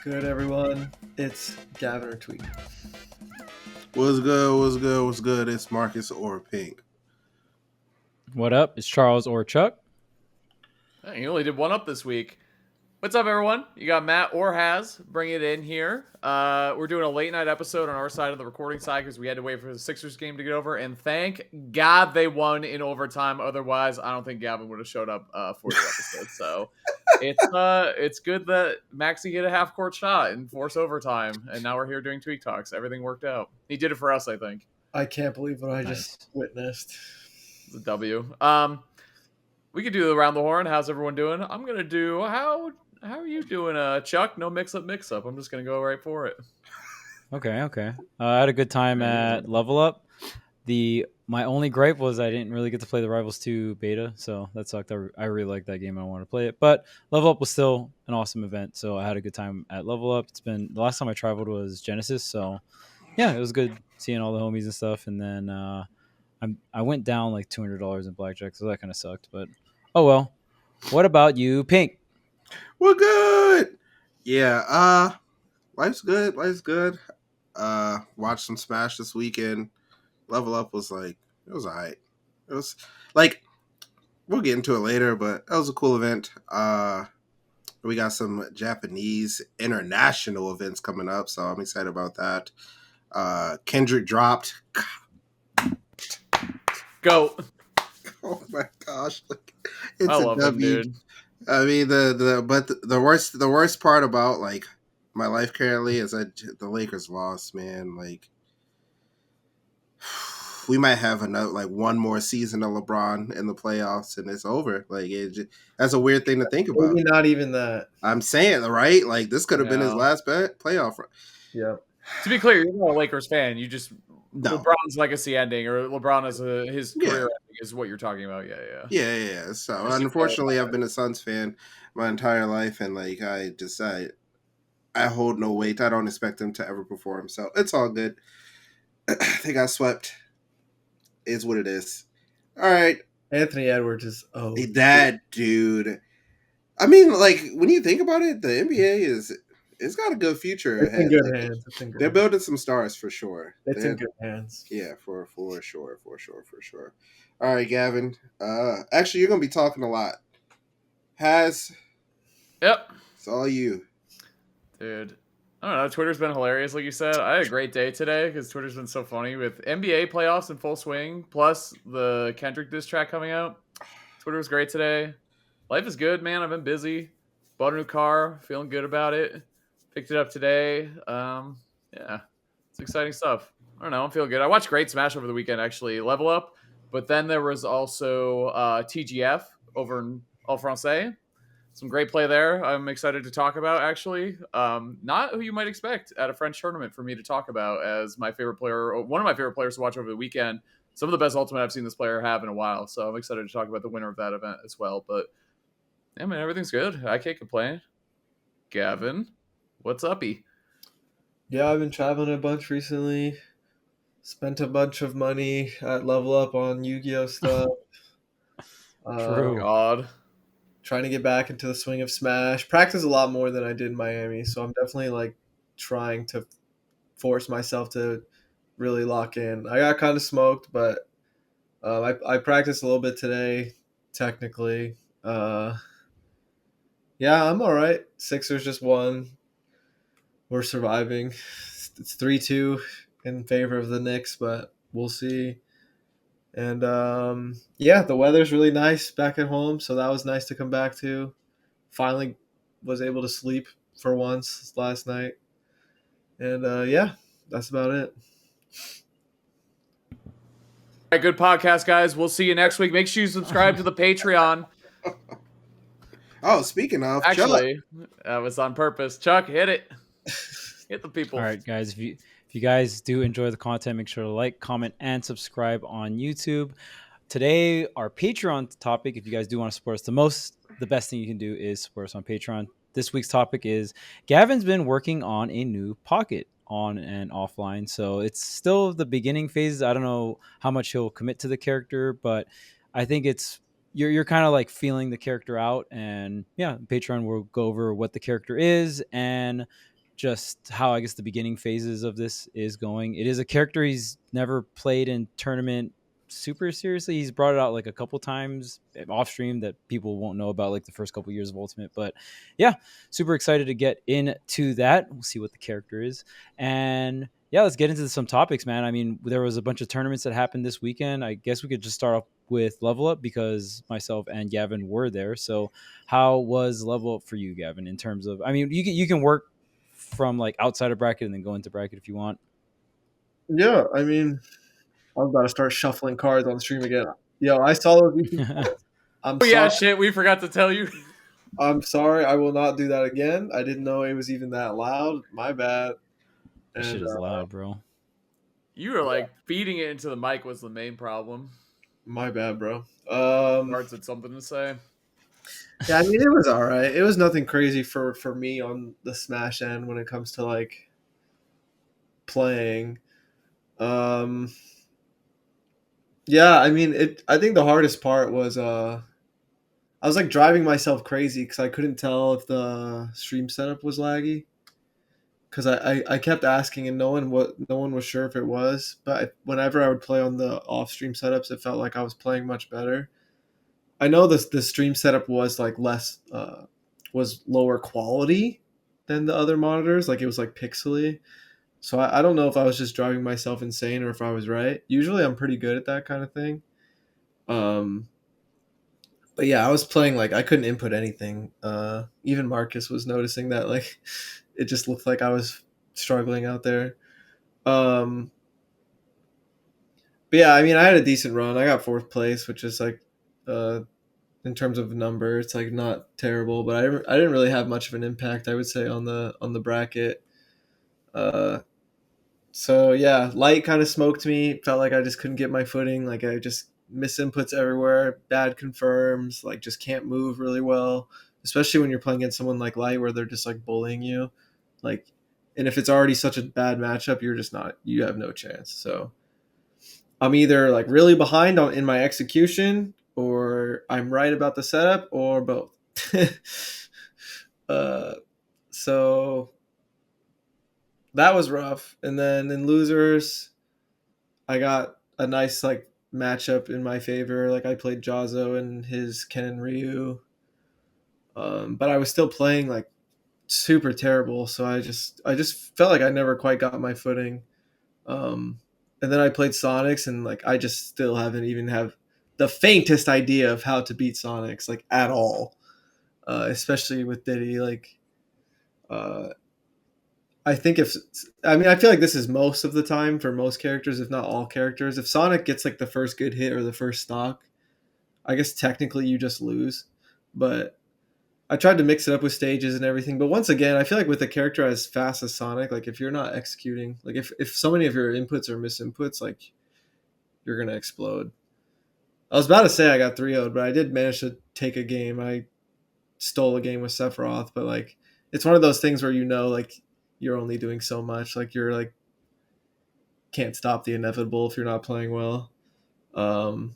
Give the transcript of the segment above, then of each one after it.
Good, everyone. It's Gavin or Tweek. What's good? What's good? What's good? It's Marcus or Pink. What up? It's Charles or Chuck. Hey, you only did one up this week. What's up, everyone? You got Matt or Haz. Bring it in here. We're doing a late night episode on our side of the recording side because we had to wait for the Sixers game to get over. And thank God they won in overtime. Otherwise, I don't think Gavin would have showed up for the episode. So it's good that Maxey hit a half court shot and force overtime. And now we're here doing Tweek Talks. Everything worked out. He did it for us, I think. I can't believe what I just witnessed. It's a W. We could do around the horn. How's everyone doing? I'm gonna do how are you doing, Chuck? No mix up. I'm just gonna go right for it. Okay. I had a good time at Lvl Up. My only gripe was I didn't really get to play the Rivals 2 beta, so that sucked. I really liked that game. I wanted to play it, but Lvl Up was still an awesome event, so I had a good time at Lvl Up. The last time I traveled was Genesis, so yeah, it was good seeing all the homies and stuff. And then I went down like $200 in blackjack, so that kind of sucked. But oh well. What about you, Pink? We're good. Yeah. Life's good. Watched some Smash this weekend. Lvl Up was it was alright. It was like, we'll get into it later, but that was a cool event. We got some Japanese international events coming up, so I'm excited about that. Kendrick dropped. Go. Oh my gosh! It's I love a him, W. dude. I mean, the worst part about my life currently is that the Lakers lost, man. Like, we might have another one more season of LeBron in the playoffs, and it's over. That's a weird thing to think about. Maybe not even that. I'm saying, right? Like, this could have been his last playoff. Yeah. To be clear, you're not a Lakers fan. You just LeBron's legacy ending, or LeBron as his career ending is what you're talking about. Yeah. So unfortunately, I've been a Suns fan my entire life, and I hold no weight. I don't expect them to ever perform, so it's all good. They got swept. Is what it is. All right. Anthony Edwards is that dude. I mean, when you think about it, the NBA it's got a good future ahead. It's in good hands. They're building some stars for sure. It's in good hands. Yeah, for sure. All right, Gavin. Actually, you're gonna be talking a lot. Yep. It's all you, dude. I don't know. Twitter's been hilarious, like you said. I had a great day today because Twitter's been so funny with NBA playoffs in full swing, plus the Kendrick diss track coming out. Twitter was great today. Life is good, man. I've been busy. Bought a new car. Feeling good about it. Picked it up today. Yeah, it's exciting stuff. I don't know. I'm feeling good. I watched Great Smash over the weekend, actually. Lvl Up. But then there was also TGF over in All Francais. Some great play there. I'm excited to talk about, actually. Not who you might expect at a French tournament for me to talk about as my favorite player, or one of my favorite players to watch over the weekend. Some of the best ultimate I've seen this player have in a while. So I'm excited to talk about the winner of that event as well. But, yeah, man, everything's good. I can't complain. Gavin, what's uppy? Yeah, I've been traveling a bunch recently. Spent a bunch of money at Lvl Up on Yu-Gi-Oh stuff. True. God. Trying to get back into the swing of Smash. Practice a lot more than I did in Miami, so I'm definitely trying to force myself to really lock in. I got kind of smoked, but I practiced a little bit today, technically. Yeah, I'm all right. Sixers just won. We're surviving. It's 3-2 in favor of the Knicks, but we'll see. And, yeah, the weather's really nice back at home, so that was nice to come back to. Finally was able to sleep for once last night. And, yeah, that's about it. All right, good podcast, guys. We'll see you next week. Make sure you subscribe to the Patreon. Oh, speaking of, actually, that was on purpose. Chuck, hit it. Hit the people. All right, guys. If you guys do enjoy the content, make sure to like, comment, and subscribe on YouTube. Today, our Patreon topic, if you guys do want to support us, the best thing you can do is support us on Patreon. This week's topic is Gavin's been working on a new pocket on and offline. So it's still the beginning phases. I don't know how much he'll commit to the character, but I think you're kind of feeling the character out. And yeah, Patreon will go over what the character is and just how I guess the beginning phases of this is going. It is a character he's never played in tournament super seriously. He's brought it out like a couple times off stream that people won't know about, like the first couple years of Ultimate. But yeah, super excited to get into that. We'll see what the character is. And yeah, let's get into some topics, man. I mean, there was a bunch of tournaments that happened this weekend. I guess we could just start off with Level Up because myself and Gavin were there. So how was Level Up for you, Gavin, in terms of, I mean, you can work from like outside of bracket and then go into bracket if you want. Yeah, I mean, I was about to start shuffling cards on stream again. Yo, I saw those YouTube comments. I'm Oh yeah, sorry. shit, we forgot to tell you. I'm sorry. I will not do that again. I didn't know it was even that loud. My bad. That shit And is loud, bro. You were like feeding it into the mic was the main problem. my bad, bro. Cards had something to say. Yeah, I mean, it was all right. It was nothing crazy for me on the Smash end when it comes to like playing. Yeah, I mean, I think the hardest part was I was like driving myself crazy because I couldn't tell if the stream setup was laggy. Because I kept asking and no one was sure if it was. But whenever I would play on the off stream setups, it felt like I was playing much better. I know the stream setup was like less was lower quality than the other monitors. Like it was like pixely. So I don't know if I was just driving myself insane or if I was right. Usually I'm pretty good at that kind of thing. But yeah, I was playing like I couldn't input anything. Even Marcus was noticing that like it just looked like I was struggling out there. But yeah, I mean I had a decent run. I got fourth place, which is like in terms of number, it's like not terrible. But I didn't really have much of an impact, I would say, on the bracket. So yeah, light kind of smoked me. Felt like I just couldn't get my footing. Like I just miss inputs everywhere, bad confirms, like just can't move really well. Especially when you're playing against someone like light where they're just like bullying you. Like and if it's already such a bad matchup, you have no chance. So I'm either like really behind in my execution or I'm right about the setup or both. uh so that was rough. And then in losers, I got a nice like matchup in my favor. Like I played Jazo and his Ken and Ryu, but I was still playing like super terrible. So I just felt like I never quite got my footing. And then I played Sonics, and like I just still haven't even have the faintest idea of how to beat Sonics like at all. Especially with Diddy, like uh, I think I feel like this is most of the time for most characters, if not all characters. If Sonic gets like the first good hit or the first stock, I guess technically you just lose. But I tried to mix it up with stages and everything. But once again, I feel like with a character as fast as Sonic, like if you're not executing, like if so many of your inputs are misinputs, like you're gonna explode. I was about to say I got 3-0'd, but I did manage to take a game. I stole a game with Sephiroth, but like it's one of those things where like you're only doing so much. Like you're like can't stop the inevitable if you're not playing well. Um,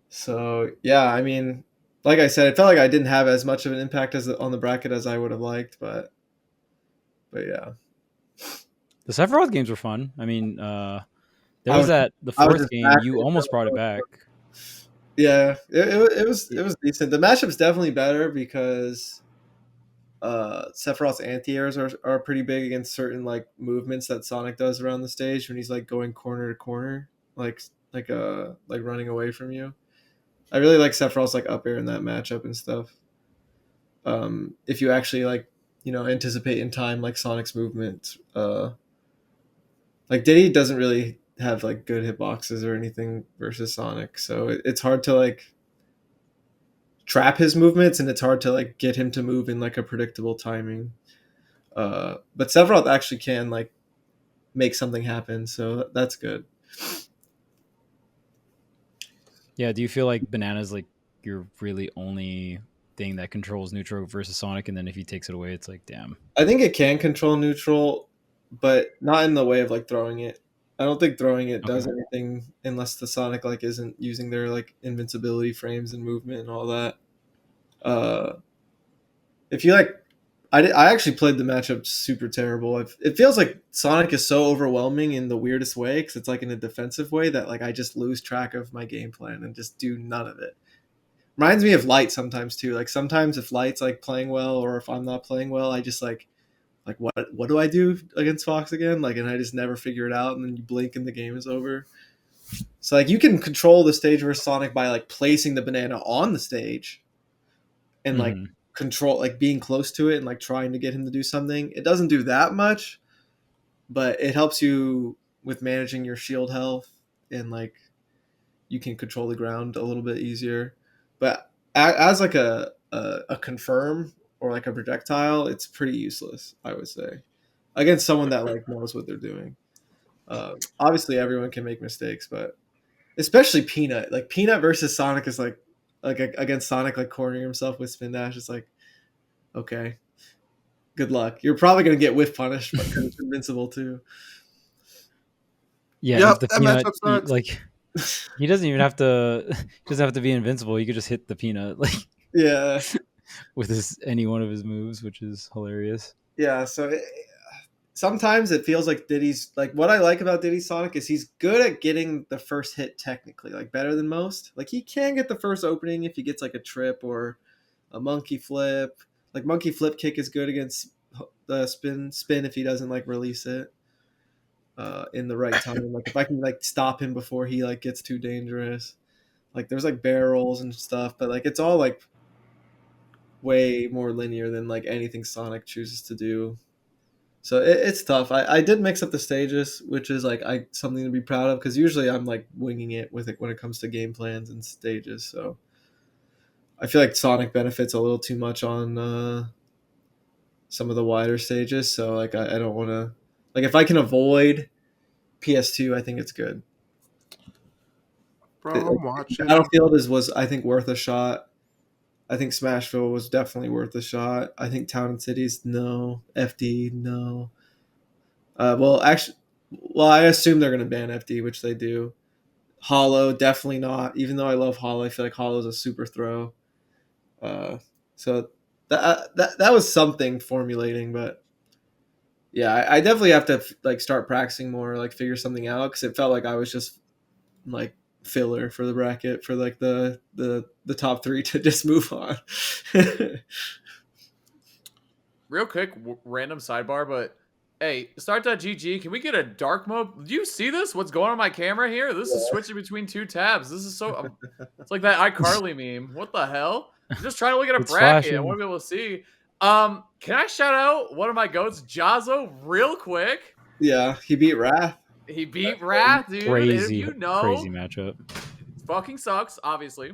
so yeah, I mean, like I said, it felt like I didn't have as much of an impact on the bracket as I would have liked, but yeah. The Sephiroth games were fun. I mean, there I was was the I was fourth just game. You mashing almost brought it back. Yeah, it was decent. The matchup's definitely better because Sephiroth's anti-airs are pretty big against certain like movements that Sonic does around the stage when he's like going corner to corner, like running away from you. I really like Sephiroth's like up air in that matchup and stuff. If you actually like anticipate in time like Sonic's movements, like Diddy doesn't really have like good hitboxes or anything versus Sonic, so it's hard to like trap his movements and it's hard to like get him to move in like a predictable timing. But Sephiroth actually can like make something happen, so that's good. Yeah, do you feel like Banana's like your really only thing that controls neutral versus Sonic, and then if he takes it away, it's like, damn. I think it can control neutral, but not in the way of like throwing it. I don't think throwing it does anything unless the Sonic like isn't using their like invincibility frames and movement and all that. If you like I actually played the matchup super terrible. It feels like Sonic is so overwhelming in the weirdest way because it's like in a defensive way that like I just lose track of my game plan and just do none of it. Reminds me of Light sometimes too. Like sometimes if Light's like playing well or if I'm not playing well, I just like what do I do against Fox again? Like and I just never figure it out and then you blink and the game is over. So like you can control the stage versus Sonic by like placing the banana on the stage and like control like being close to it and like trying to get him to do something. It doesn't do that much, but it helps you with managing your shield health and like you can control the ground a little bit easier. But as like a confirm or like a projectile, it's pretty useless, I would say, against someone that like knows what they're doing. Obviously, everyone can make mistakes, but especially Peanut. Like Peanut versus Sonic is like against Sonic, like cornering himself with spin dash. It's like okay, good luck. You're probably gonna get whiff punished, but it's invincible too. Yeah, Yep, if the that Peanut matchup sucks. like he doesn't even have to he doesn't have to be invincible. He could just hit the Peanut like Yeah, with his any one of his moves, which is hilarious. yeah. So sometimes it feels like Diddy's like what I like about Diddy Sonic is he's good at getting the first hit technically, like better than most. Like he can get the first opening if he gets like a trip or a monkey flip. Like monkey flip kick is good against the spin if he doesn't like release it in the right time. Like if I can like stop him before he like gets too dangerous. Like there's like barrels and stuff, but like it's all like way more linear than like anything Sonic chooses to do. So it's tough. I did mix up the stages, which is like something to be proud of because usually I'm like winging it with it when it comes to game plans and stages. So I feel like Sonic benefits a little too much on some of the wider stages. So like I don't want to like if I can avoid PS2, I think it's good. Bro, I'm watching. Battlefield was I think worth a shot. I think Smashville was definitely worth a shot. I think Town and Cities no, FD no. Well, I assume they're going to ban FD, which they do. Hollow, definitely not. Even though I love Hollow, I feel like Hollow is a super throw. So that was something formulating, but yeah, I definitely have to like start practicing more, like figure something out because it felt like I was just like filler for the bracket for like the top three to just move on. Real quick, random sidebar, but hey, start.gg, can we get a dark mode? Do you see this? What's going on my camera here? This is switching between two tabs. This is so. It's like that iCarly meme. What the hell? I'm just trying to look at a It's bracket. flashing. I want to be able to see. Can I shout out one of my goats, Jazzo, real quick? Yeah, he beat Wrath. He beat Wrath, dude. Crazy, If you know, crazy matchup. fucking sucks, obviously.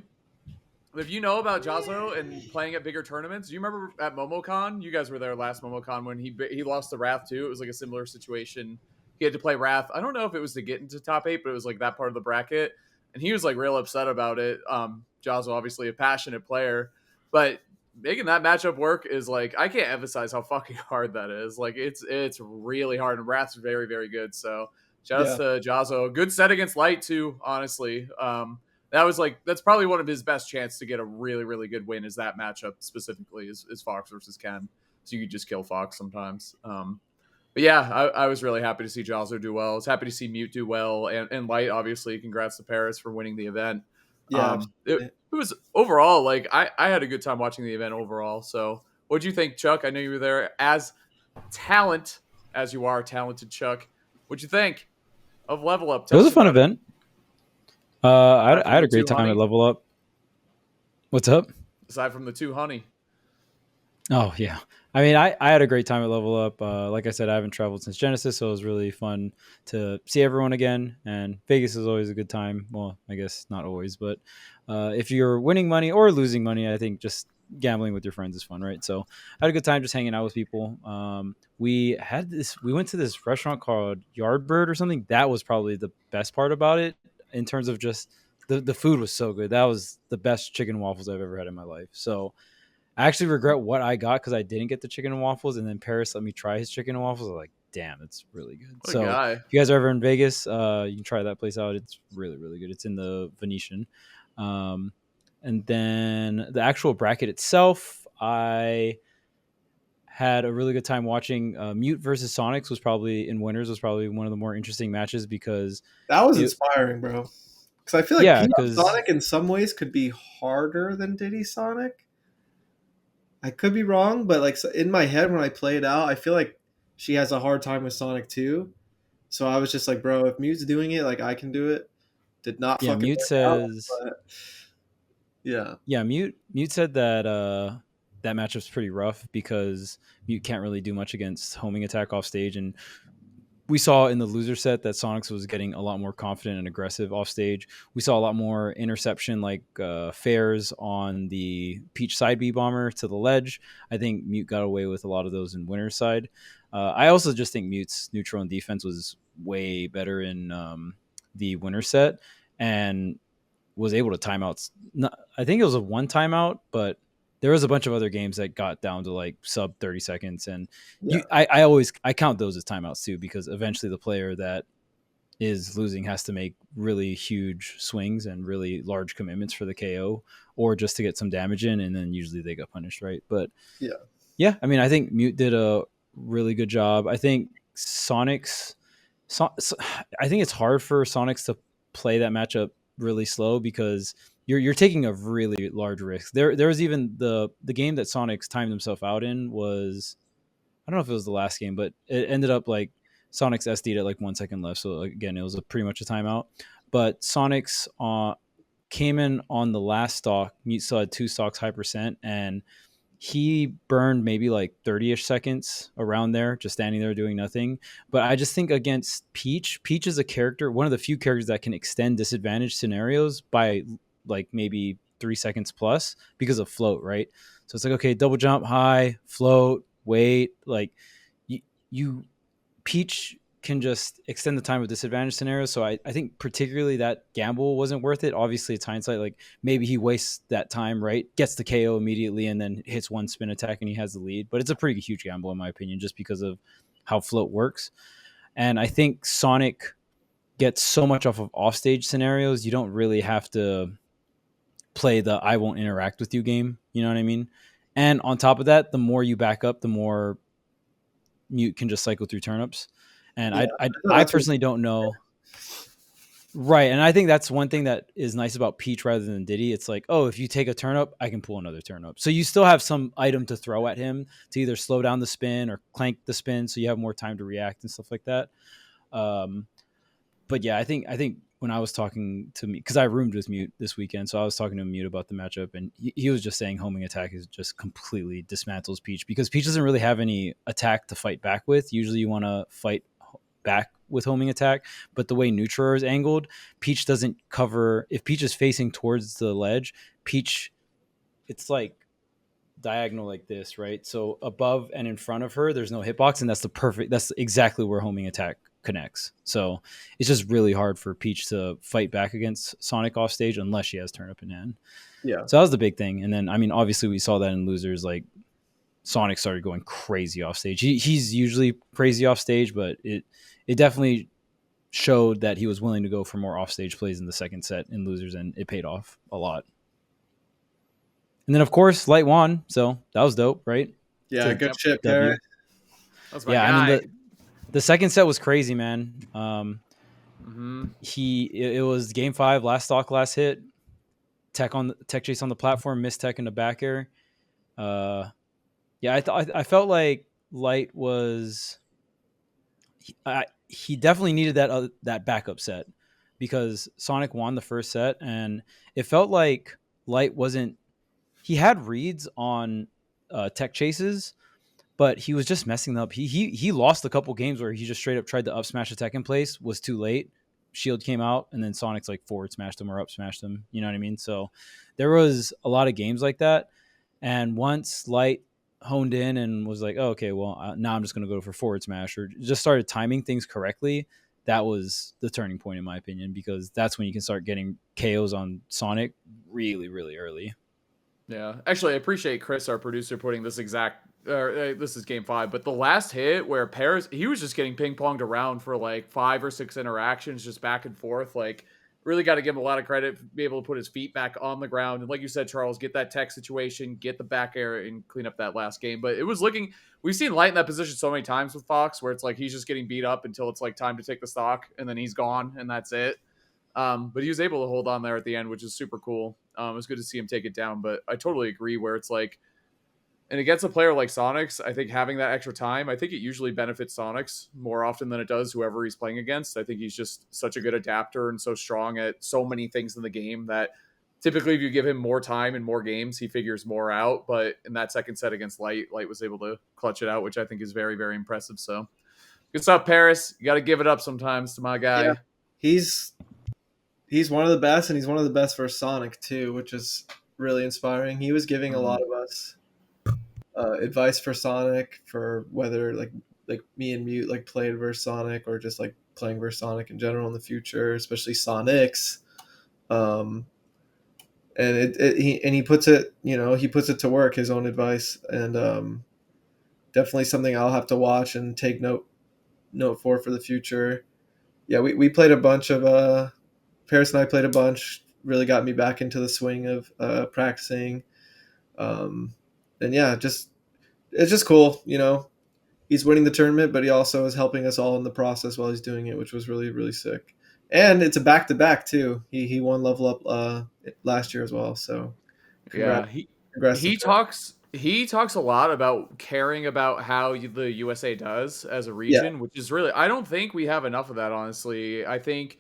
If you know about Jazzo and playing at bigger tournaments, do you remember at MomoCon? You guys were there last MomoCon when he lost to Wrath too. It was like a similar situation. He had to play Wrath. I don't know if it was to get into top 8, but it was like that part of the bracket, and he was like real upset about it. Jazzo, obviously a passionate player, but making that matchup work is like I can't emphasize how fucking hard that is. Like it's really hard, and Wrath's very very good. So shout out to Jazzo. Good set against Light too, honestly. That's probably one of his best chance to get a really, really good win is that matchup specifically is Fox versus Ken. So you could just kill Fox sometimes. But yeah, I was really happy to see Jazzo do well. I was happy to see Mute do well. And Light, obviously, congrats to Paris for winning the event. Yeah. It was overall, like, I had a good time watching the event overall. So what'd you think, Chuck? I know you were there as you are, talented Chuck. What'd you think of Lvl Up? It was a fun event. I had a great time honey. at Lvl Up. What's up? Aside from the 2 honey. Oh, yeah. I mean, I had a great time at Lvl Up. Like I said, I haven't traveled since Genesis, so it was really fun to see everyone again. And Vegas is always a good time. Well, I guess not always, but if you're winning money or losing money, I think just gambling with your friends is fun, right? So I had a good time just hanging out with people. We went to this restaurant called Yardbird or something. That was probably the best part about it in terms of just the food was so good. That was the best chicken and waffles I've ever had in my life. So I actually regret what I got because I didn't get the chicken and waffles, and then Paris let me try his chicken and waffles. I was like, damn, it's really good. What a So guy. if you guys are ever in Vegas, you can try that place out. It's really, really good. It's in the Venetian. And then the actual bracket itself, I had a really good time watching Mute versus Sonics was probably one of the more interesting matches because That was it, inspiring, bro. Because I feel like yeah, Peanut because Sonic in some ways could be harder than Diddy Sonic. I could be wrong, but like in my head when I play it out, I feel like she has a hard time with Sonic too. So I was just like, bro, if Mute's doing it, like I can do it. Did not yeah, fucking Mute work out, says but yeah, Mute said that that matchup's pretty rough because Mute can't really do much against homing attack off stage, and we saw in the loser set that Sonics was getting a lot more confident and aggressive off stage. We saw a lot more interception, like fares on the Peach side B bomber to the ledge. I think Mute got away with a lot of those in winner's side. I also just think Mute's neutral and defense was way better in the winner set and was able to timeouts. I think it was a one timeout, but there was a bunch of other games that got down to like sub 30 seconds. And yeah, I count those as timeouts too, because eventually the player that is losing has to make really huge swings and really large commitments for the KO or just to get some damage in. And then usually they got punished. Right. But yeah, I mean, I think Mute did a really good job. I think Sonics, I think it's hard for Sonics to play that matchup really slow because you're taking a really large risk. There was even the game that Sonics timed himself out in was, I don't know if it was the last game, but it ended up like Sonics SD'd at like 1 second left. So again, it was pretty much a timeout. But Sonics came in on the last stock. Mute still had 2 stocks high percent, and he burned maybe like 30-ish seconds around there, just standing there doing nothing. But I just think against Peach is a character, one of the few characters that can extend disadvantage scenarios by like maybe 3 seconds plus because of float, right? So it's like, okay, double jump, high, float, wait. Like you Peach can just extend the time with disadvantage scenarios. So I think particularly that gamble wasn't worth it. Obviously, it's hindsight. Like maybe he wastes that time, right? Gets the KO immediately and then hits one spin attack and he has the lead. But it's a pretty huge gamble in my opinion, just because of how float works. And I think Sonic gets so much off of offstage scenarios. You don't really have to play the I won't interact with you game. You know what I mean? And on top of that, the more you back up, the more Mute can just cycle through turnips. And yeah. I personally don't know. Right. And I think that's one thing that is nice about Peach rather than Diddy. It's like, oh, if you take a turnip, I can pull another turnip. So you still have some item to throw at him to either slow down the spin or clank the spin so you have more time to react and stuff like that. But yeah, I think when I was talking to me, because I roomed with Mute this weekend, so I was talking to Mute about the matchup, and he was just saying homing attack is just completely dismantles Peach because Peach doesn't really have any attack to fight back with. Usually you want to fight back with homing attack, but the way Neutral is angled, Peach doesn't cover. If Peach is facing towards the ledge, Peach, it's like diagonal like this, right? So above and in front of her, there's no hitbox, and that's exactly where homing attack connects. So it's just really hard for Peach to fight back against Sonic off stage unless she has turnip in hand. Yeah. So that was the big thing. And then, I mean, obviously we saw that in losers, like Sonic started going crazy off stage. He's usually crazy off stage, but it definitely showed that he was willing to go for more off stage plays in the second set in losers, and it paid off a lot. And then of course Light won, so that was dope, right? Yeah, good shit, Perry. That's my guy. I mean the second set was crazy, man. Mm-hmm. It was game 5, last stock, last hit. Tech chase on the platform, missed tech in the back air. Yeah, I felt like Light was. He definitely needed that backup set because Sonic won the first set, and it felt like Light wasn't. He had reads on tech chases, but he was just messing up. He lost a couple games where he just straight up tried to up smash a tech in place, was too late. Shield came out, and then Sonic's like forward smashed him or up smashed him. You know what I mean? So there was a lot of games like that. And once Light honed in and was like, oh, okay, well, now I'm just going to go for forward smash, or just started timing things correctly, that was the turning point, in my opinion, because that's when you can start getting KOs on Sonic really, really early. Yeah, actually, I appreciate Chris, our producer, putting this exact. This is game 5, but the last hit where Paris, he was just getting ping ponged around for like 5 or 6 interactions, just back and forth. Like really got to give him a lot of credit for being able to put his feet back on the ground. And like you said, Charles, get that tech situation, get the back air, and clean up that last game. But it was looking, we've seen Light in that position so many times with Fox, where it's like he's just getting beat up until it's like time to take the stock, and then he's gone, and that's it. But he was able to hold on there at the end, which is super cool. It was good to see him take it down. But I totally agree where it's like, and against a player like Sonics, I think having that extra time, I think it usually benefits Sonics more often than it does whoever he's playing against. I think he's just such a good adapter and so strong at so many things in the game that typically if you give him more time and more games, he figures more out. But in that second set against Light was able to clutch it out, which I think is very, very impressive. So good stuff, Paris. You got to give it up sometimes to my guy. Yeah. He's one of the best, and he's one of the best for Sonic too, which is really inspiring. He was giving a lot of us advice for Sonic, for whether like me and Mute like played versus Sonic, or just like playing versus Sonic in general in the future, especially Sonics. And he puts it, he puts it to work, his own advice, and definitely something I'll have to watch and take note for the future. Yeah, we played a bunch of Paris and I played a bunch. Really got me back into the swing of practicing. And yeah, it's just cool, He's winning the tournament, but he also is helping us all in the process while he's doing it, which was really, really sick. And it's a back-to-back too. He won Level Up last year as well. So congrats he talks a lot about caring about how the USA does as a region, which is really, I don't think we have enough of that, honestly. I think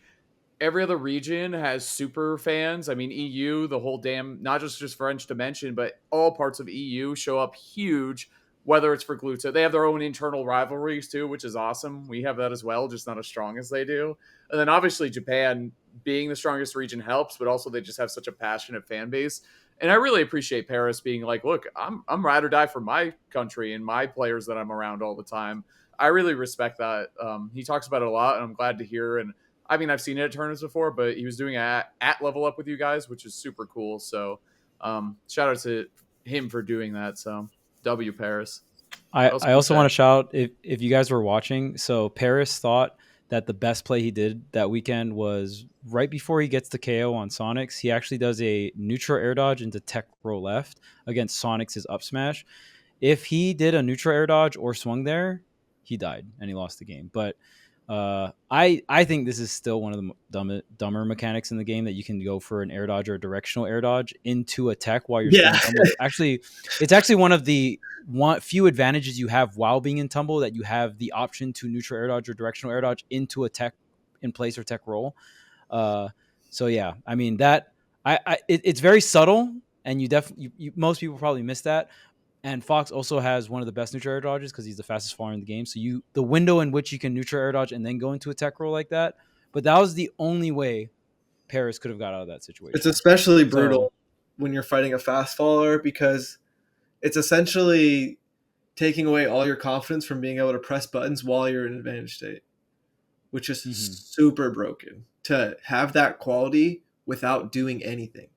every other region has super fans. I mean, EU, the whole damn, not just French to mention, but all parts of EU show up huge, whether it's for Gluto. They have their own internal rivalries too, which is awesome. We have that as well, just not as strong as they do. And then obviously Japan being the strongest region helps, but also they just have such a passionate fan base. And I really appreciate Paris being like, look, I'm ride or die for my country and my players that I'm around all the time. I really respect that. He talks about it a lot, and I'm glad to hear. And I mean, I've seen it at tournaments before, but he was doing it at Level Up with you guys, which is super cool. So shout out to him for doing that. So W Paris. I also want to shout, if you guys were watching, so Paris thought that the best play he did that weekend was right before he gets the KO on Sonics. He actually does a neutral air dodge into tech row left against Sonics' up smash. If he did a neutral air dodge or swung there, he died and he lost the game. But I think this is still one of the dumber mechanics in the game, that you can go for an air dodge or a directional air dodge into a tech while you're still in tumble. It's actually one of the few advantages you have while being in tumble, that you have the option to neutral air dodge or directional air dodge into a tech in place or tech roll. So yeah, I mean that it's very subtle, and you most people probably miss that. And Fox also has one of the best neutral air dodges because he's the fastest faller in the game. So the window in which you can neutral air dodge and then go into a tech roll like that. But that was the only way Paris could have got out of that situation. It's especially brutal when you're fighting a fast faller, because it's essentially taking away all your confidence from being able to press buttons while you're in advantage state, which is super broken to have that quality without doing anything.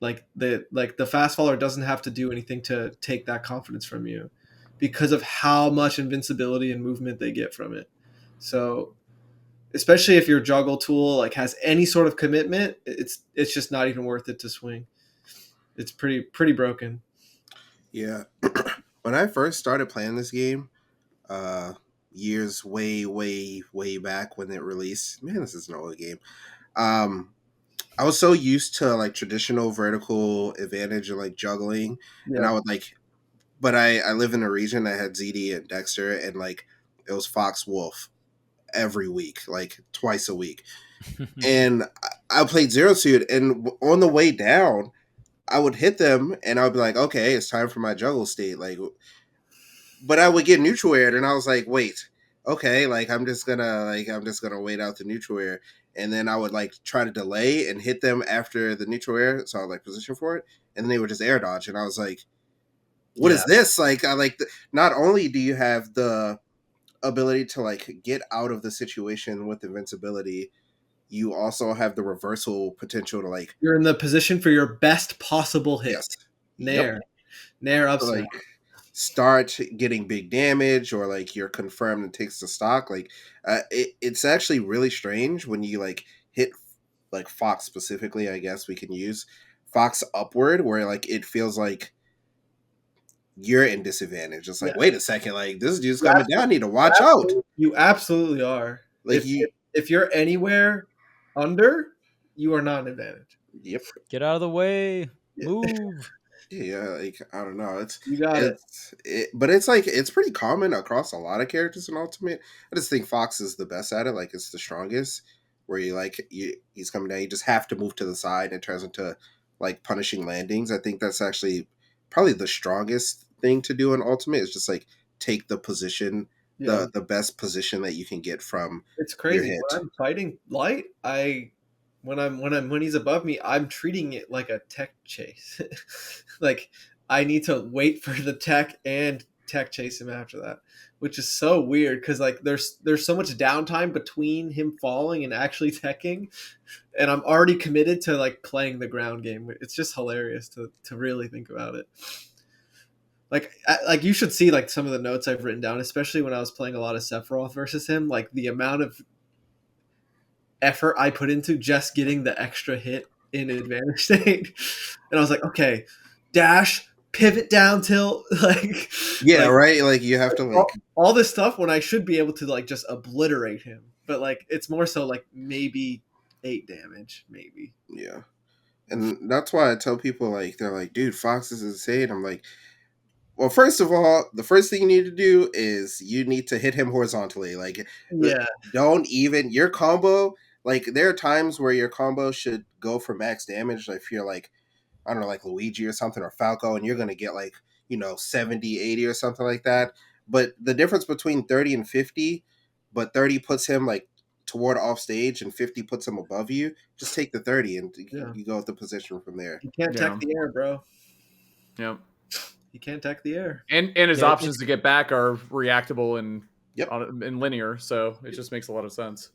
Like the fast faller doesn't have to do anything to take that confidence from you, because of how much invincibility and movement they get from it. So especially if your juggle tool like has any sort of commitment, it's just not even worth it to swing. It's pretty broken. Yeah. When I first started playing this game, years way back when it released, man, this is an old game. I was so used to like traditional vertical advantage and like juggling, and I would like, but I live in a region that had ZD and Dexter, and like it was Fox Wolf every week, like twice a week, and I played Zero Suit, and on the way down, I would hit them, and I would be like, okay, it's time for my juggle state, like, but I would get neutral aired, and I was like, wait, okay, like I'm just gonna wait out the neutral air. And then I would like try to delay and hit them after the neutral air, so I would like position for it, and then they would just air dodge, and I was like, "What is this?" Like, I like not only do you have the ability to like get out of the situation with invincibility, you also have the reversal potential to like you're in the position for your best possible hit. Yes. Nair up like start getting big damage, or like you're confirmed and takes the stock. Like it's actually really strange when you like hit like Fox specifically, I guess we can use Fox upward, where like it feels like you're in disadvantage. It's like, Yeah. wait a second, like this dude's You coming down. I need to watch out. You absolutely are. Like If you're anywhere under, you are not an advantage. yep. Get out of the way. Yeah. Move. Yeah, like I don't know. You got it. But it's like it's pretty common across a lot of characters in Ultimate. I just think Fox is the best at it. Like it's the strongest. Where he's coming down, you just have to move to the side, and it turns into like punishing landings. I think that's actually probably the strongest thing to do in Ultimate is just like take the position, Yeah. the best position that you can get from. It's crazy. hit. When I'm fighting light, when he's above me, I'm treating it like a tech chase. Like I need to wait for the tech and tech chase him after that, which is so weird because like there's so much downtime between him falling and actually teching, and I'm already committed to like playing the ground game. It's just hilarious to really think about it. Like you should see like some of the notes I've written down, especially when I was playing a lot of Sephiroth versus him. Like the amount of effort I put into just getting the extra hit in advantage state, and I was like, okay, dash, pivot, down tilt, like Right. Like you have to like all this stuff when I should be able to like just obliterate him, but like it's more so like maybe 8 damage, maybe. Yeah. And that's why I tell people like they're like, dude, Fox is insane. I'm like, well, first of all, the first thing you need to do is you need to hit him horizontally. Like, Yeah, don't even your combo. Like, there are times where your combo should go for max damage. If you're like, I don't know, like Luigi or something or Falco, and you're gonna get like 70, 80 or something like that. But the difference between 30 and 50, but 30 puts him like toward off stage and 50 puts him above you. Just take the 30 and you go with the position from there. you can't tech the air, bro. Yep. You can't tech the air. And his options to get back are reactable and Yep. and linear, so it just makes a lot of sense.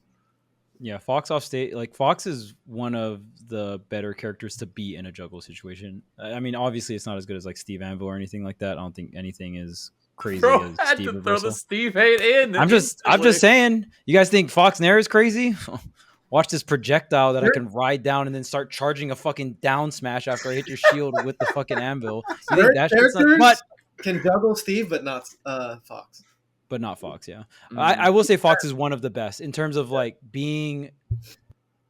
Yeah, Fox off stage. Like Fox is one of the better characters to be in a juggle situation. I mean, obviously, it's not as good as like Steve Anvil or anything like that. I don't think anything is crazy Bro, as had Steve to throw Reversal. the Steve hate in. I'm just saying. You guys think Fox Nair is crazy? Watch this projectile that I can ride down and then start charging a fucking down smash after I hit your shield with the fucking anvil. You think that shit's nuts? But can juggle Steve, but not Fox. But not Fox, yeah. I will say Fox is one of the best in terms of like being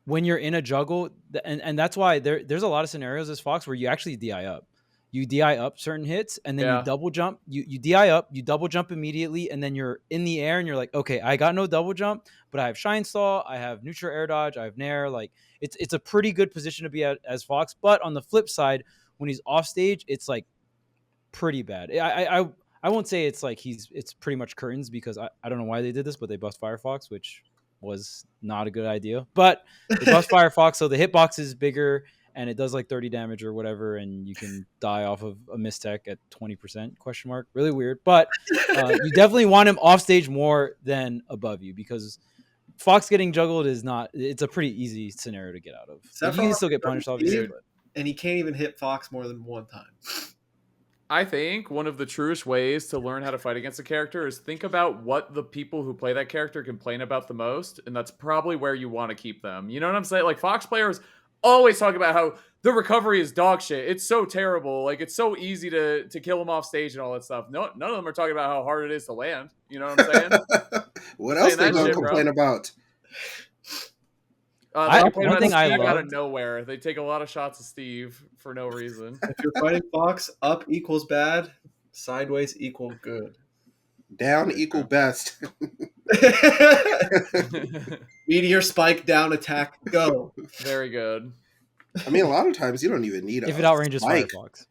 when you're in a juggle, and that's why there's a lot of scenarios as Fox where you actually DI up. You DI up certain hits, and then you double jump. You DI up, you double jump immediately, and then you're in the air, and you're like, okay, I got no double jump, but I have Shine Stall, I have neutral air dodge, I have Nair. Like it's a pretty good position to be at as Fox. But on the flip side, when he's off stage, it's like pretty bad. I won't say it's like it's pretty much curtains because I don't know why they did this, but they buffed Firefox, which was not a good idea. But they buffed Firefox, so the hitbox is bigger and it does like 30 damage or whatever, and you can die off of a mistech at 20%? Really weird. But you definitely want him off stage more than above you because Fox getting juggled is not. It's a pretty easy scenario to get out of. Like, you can still get punished, obviously, and he can't even hit Fox more than one time. I think one of the truest ways to learn how to fight against a character is think about what the people who play that character complain about the most, and that's probably where you want to keep them. You know what I'm saying? Like, Fox players always talk about how the recovery is dog shit. It's so terrible. Like, it's so easy to kill them off stage and all that stuff. No, none of them are talking about how hard it is to land. You know what I'm saying? What else they gonna complain about? One thing I love out of nowhere, they take a lot of shots at Steve for no reason. If you're fighting Fox, up equals bad, sideways equal good, down equal best. Meteor spike, down attack, go. Very good. I mean, a lot of times you don't even need if it outranges Firefox.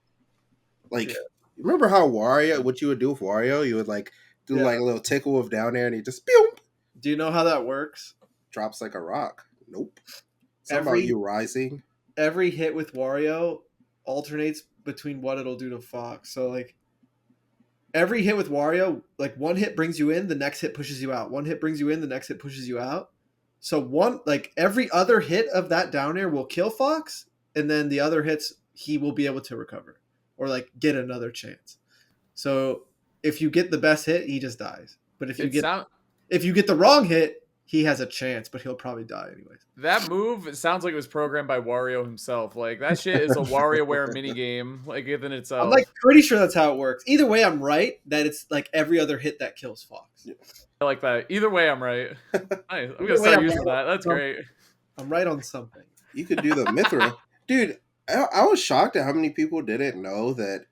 Like, remember how what you would do with Wario? You would like do like a little tickle with down there, and he just pew. Do you know how that works? Drops like a rock. Nope. Something about you rising. Every hit with Wario alternates between what it'll do to Fox. So like every hit with Wario, like one hit brings you in, the next hit pushes you out. One hit brings you in, the next hit pushes you out. So every other hit of that down air will kill Fox, and then the other hits he will be able to recover or like get another chance. So if you get the best hit, he just dies. But if you get the wrong hit, he has a chance, but he'll probably die anyways. That move, it sounds like it was programmed by Wario himself. Like, that shit is a WarioWare minigame, like, within itself. I'm like pretty sure that's how it works. Either way, I'm right that it's like every other hit that kills Fox. I like that. Either way, I'm right. Nice. I'm Either gonna way, start I'm using right. that. That's great. I'm right on something. You could do the Mithra. Dude, I was shocked at how many people didn't know that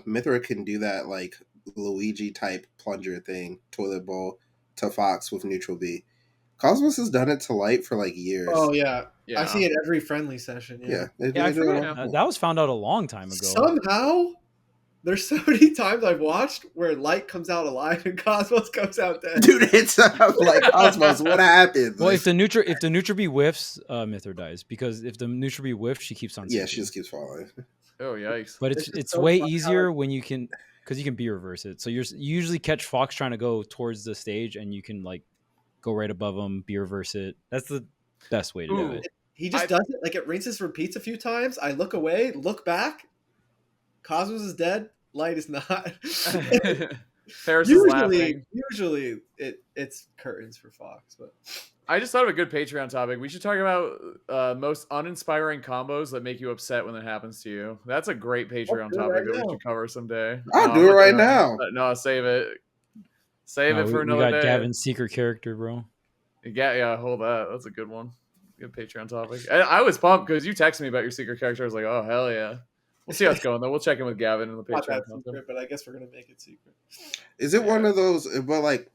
Mithra can do that, like, Luigi type plunger thing, toilet bowl to Fox with neutral B. Cosmos has done it to Light for like years. Oh yeah. Yeah. I see it every friendly session. Yeah, Yeah, I they do it forget. all. That was found out a long time ago. Somehow, there's so many times I've watched where Light comes out alive and Cosmos comes out dead. Dude, it's like Cosmos. What happened? Well, Like, if the neutral B whiffs, Mithra dies, because if the neutral B whiffs, she keeps on. yeah, sinking. she just keeps falling. Oh, yikes. But It's just it's so way fun how easier when you can, because you can B reverse it. So you usually catch Fox trying to go towards the stage, and you can like go right above him, B reverse it. That's the best way to do Ooh. it. He just does it like it rinses, repeats a few times. I look away, look back. Cosmos is dead. Light is not. Ferris is laughing. usually it's curtains for Fox, but I just thought of a good Patreon topic. We should talk about most uninspiring combos that make you upset when it happens to you. That's a great Patreon do it topic right that we now. should cover someday. I'll do it right now. No, save it. Save it for We another got day. Gavin's secret character, bro. Yeah, hold that. That's a good one. Good Patreon topic. I was pumped because you texted me about your secret character. I was like, oh, hell yeah. We'll see how it's going, though. We'll check in with Gavin in the not Patreon that content. secret. But I guess we're gonna make it secret. Is it one of those? But like,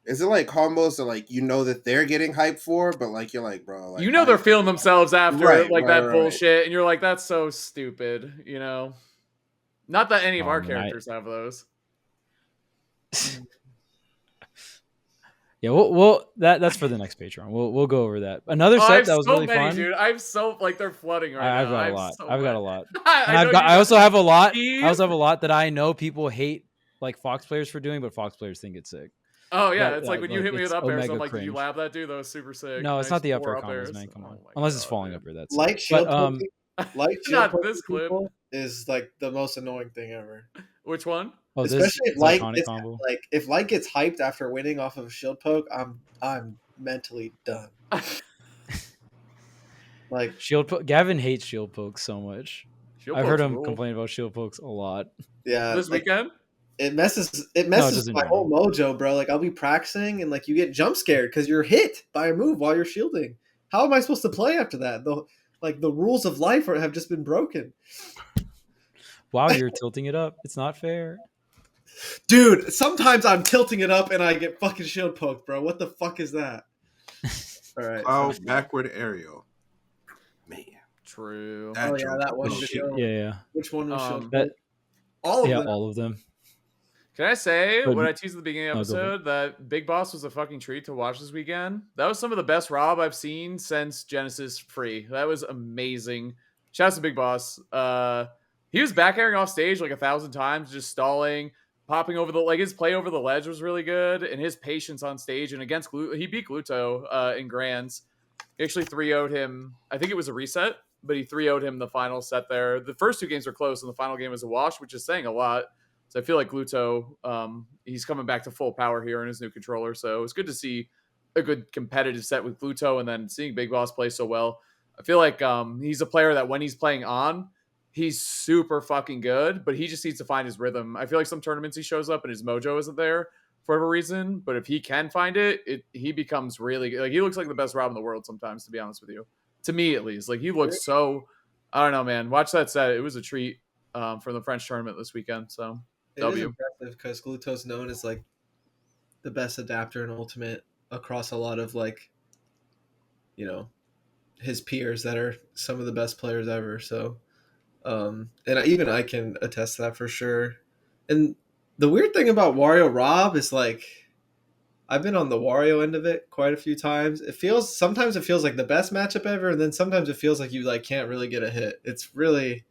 is it like combos that like you know that they're getting hyped for, but like you're like, bro, like, You know they're feeling themselves after Right, like right, that right. bullshit, and you're like, that's so stupid, you know? Not that any of our man, characters have those. Yeah, we'll that's for the next Patreon. We'll go over that. Another I set have that was so really many, fun. dude. I'm so like they're flooding right I've now. got I a have lot. so I've got a many. lot. I And know I also have a lot. Steve? I also have a lot that I know people hate like Fox players for doing, but Fox players think it's sick. Oh yeah, that- it's like that, when you like, hit me it's with up airs, I'm omega like, did you cringe. lab that dude? That was super sick. No, it's not the up air four combos, airs. man. Come Oh on. my Unless it's God, falling dude. up air. That's Light shield But, poking, light shield Not poking this clip. people is like the most annoying thing ever. Which one? oh, this Especially if is Light iconic gets, combo. like if Light gets hyped after winning off of a shield poke, I'm mentally done. Like Gavin hates shield pokes so much. Shield I've heard pokes him rule. complain about shield pokes a lot. yeah, This like, weekend. it messes just in my whole mojo, bro. Like I'll be practicing and like you get jump scared because you're hit by a move while you're shielding. How am I supposed to play after that? The rules of life have just been broken. Wow, you're tilting it up. It's not fair. Dude, sometimes I'm tilting it up and I get fucking shield poked, bro. What the fuck is that? All right. Cloud backward aerial. Man, True. that Oh yeah, joke that one. was Was shit. shield. Yeah. Which one was shield? That All of yeah, them. all of them. Can I say But- what I teased at the beginning of the go for it. episode that Big Boss was a fucking treat to watch this weekend? That was some of the best Rob I've seen since Genesis Free. That was amazing. Shouts to Big Boss. He was back airing off stage like 1,000 times, just stalling, popping over his play over the ledge was really good, and his patience on stage and against he beat Gluto in Grands. He actually 3-0'd him. I think it was a reset, but he 3-0'd him the final set there. The first two games were close, and the final game was a wash, which is saying a lot. So I feel like Gluto, he's coming back to full power here in his new controller. So it's good to see a good competitive set with Gluto, and then seeing Big Boss play so well. I feel like he's a player that when he's playing on, he's super fucking good, but he just needs to find his rhythm. I feel like some tournaments he shows up and his mojo isn't there for whatever reason, but if he can find it, he becomes really good. Like he looks like the best Rob in the world sometimes, to be honest with you. To me, at least. Like he looks so, I don't know, man. Watch that set. It was a treat from the French tournament this weekend. So It is W. impressive because Gluto's known as like the best adapter and ultimate across a lot of like, you know, his peers that are some of the best players ever. So, and even I can attest to that for sure. And the weird thing about Wario Rob is like, I've been on the Wario end of it quite a few times. Sometimes it feels like the best matchup ever, and then sometimes it feels like you like can't really get a hit. It's really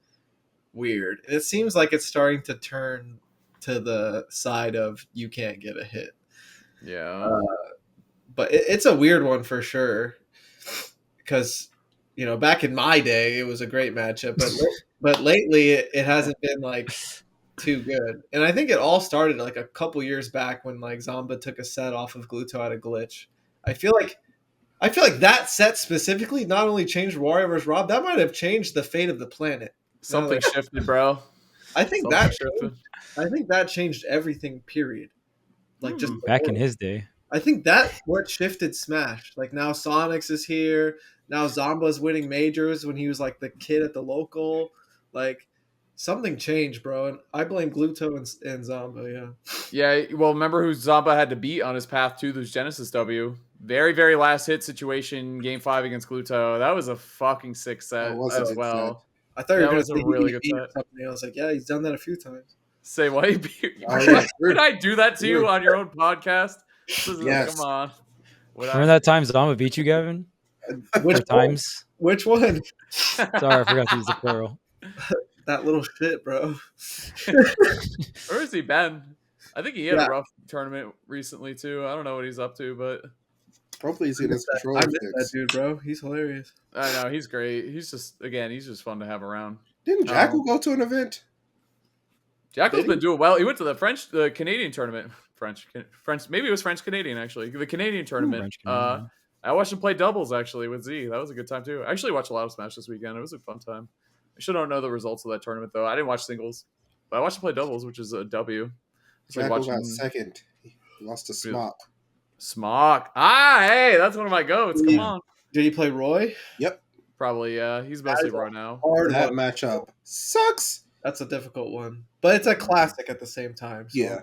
weird. It seems like it's starting to turn to the side of you can't get a hit. Yeah. But it's a weird one for sure. Because, you know, back in my day, it was a great matchup. But lately, it hasn't been like too good. And I think it all started like a couple years back when like Zomba took a set off of Gluto at a glitch. I feel like that set specifically not only changed Wario vs. Rob, that might have changed the fate of the planet. Something shifted, bro. I think Something shifted. I think that changed everything. Period. Like just Back in his day. I think that what shifted Smash. Like now Sonics is here. Now Zomba's winning majors when he was like the kid at the local. Like something changed, bro. And I blame Gluto and Zomba, yeah. Yeah, well, remember who Zomba had to beat on his path to this Genesis W? Very, very last hit situation, Game 5 against Gluto. That was a fucking sick set as well. I thought you were going to say a really good set. Something. I was like, yeah, he's done that a few times. Say what? Did I do that to you on your own podcast? Yes. Come on. Remember that time Zomba beat you, Gavin? Which times? Which one? Sorry, I forgot to use the plural. That little shit, bro. Where has he been? I think he had a rough tournament recently too. I don't know what he's up to, but hopefully he's in his control. I miss that dude, bro. He's hilarious. I know, he's great. He's just fun to have around. Didn't Jackal go to an event? Jackal's been doing well. He went to the Canadian tournament. French, maybe it was French Canadian actually. The Canadian tournament. I watched him play doubles actually with Z. That was a good time too. I actually watched a lot of Smash this weekend. It was a fun time. I still don't know the results of that tournament though. I didn't watch singles, but I watched him play doubles, which is a W. Jackal got second. He lost to Smock. Smock. Hey, that's one of my goats. Come on. Did he play Roy? Yep. Probably, yeah. He's mostly Roy now. That matchup sucks. That's a difficult one, but it's a classic at the same time. So. Yeah,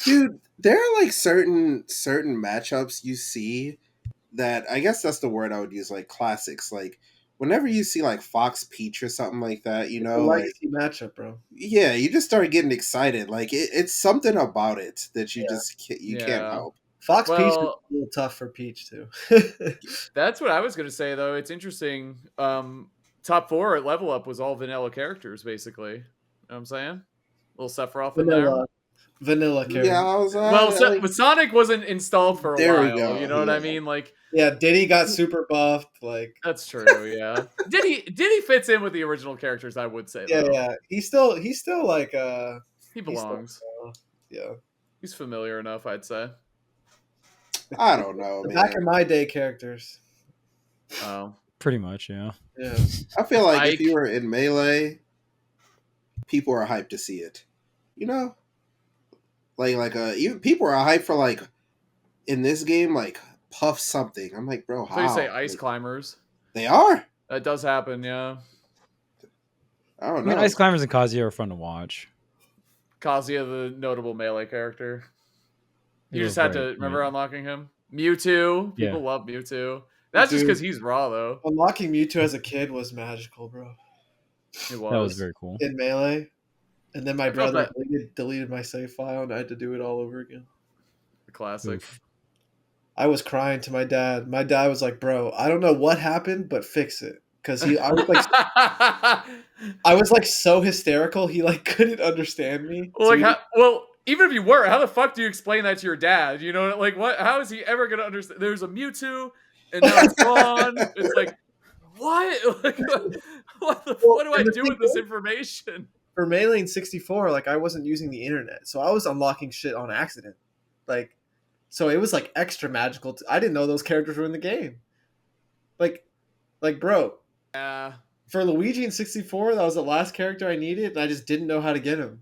dude, there are like certain matchups you see that I guess that's the word I would use, like classics. Like whenever you see like Fox Peach or something like that, you know, like matchup, bro. Yeah, you just start getting excited. Like it's something about it that you just can't help. Fox Peach is a little tough for Peach too. That's what I was gonna say though. It's interesting. Top 4 at Level Up was all vanilla characters basically. You know what I'm saying? A little Sephiroth in there. Vanilla character. Yeah, I was but Sonic wasn't installed for a while. We go. You know what I mean? Like, yeah, Diddy got super buffed. Like, that's true. Yeah, Diddy fits in with the original characters. I would say. Yeah, yeah. He's still like he belongs. Yeah, he's familiar enough. I'd say. I don't know, man. Back in my day, characters. Oh, pretty much, yeah. Yeah, I feel like if you were in Melee, people are hyped to see it. You know, even people are hyped for like in this game, like Puff something. I'm like, bro, how? So you say Ice Climbers? They are. That does happen, yeah. I don't know. Ice Climbers and Kazuya are fun to watch. Kazuya, the notable Melee character. You just had to remember unlocking him. Mewtwo. People love Mewtwo. That's just because he's raw, though. Unlocking Mewtwo as a kid was magical, bro. It was. That was very cool. In Melee. And then my brother deleted my save file, and I had to do it all over again. The classic. Oof. I was crying to my dad. My dad was like, bro, I don't know what happened, but fix it. Because I was like so hysterical, he like couldn't understand me. Well, even if you were, how the fuck do you explain that to your dad? You know, like what? How is he ever gonna understand? There's a Mewtwo, and now it's gone. It's like, what? Like, what do I do with this information? For Melee in 64, like I wasn't using the internet, so I was unlocking shit on accident. Like, so it was like extra magical. I didn't know those characters were in the game. Like, bro. Yeah. For Luigi in 64, that was the last character I needed, and I just didn't know how to get him.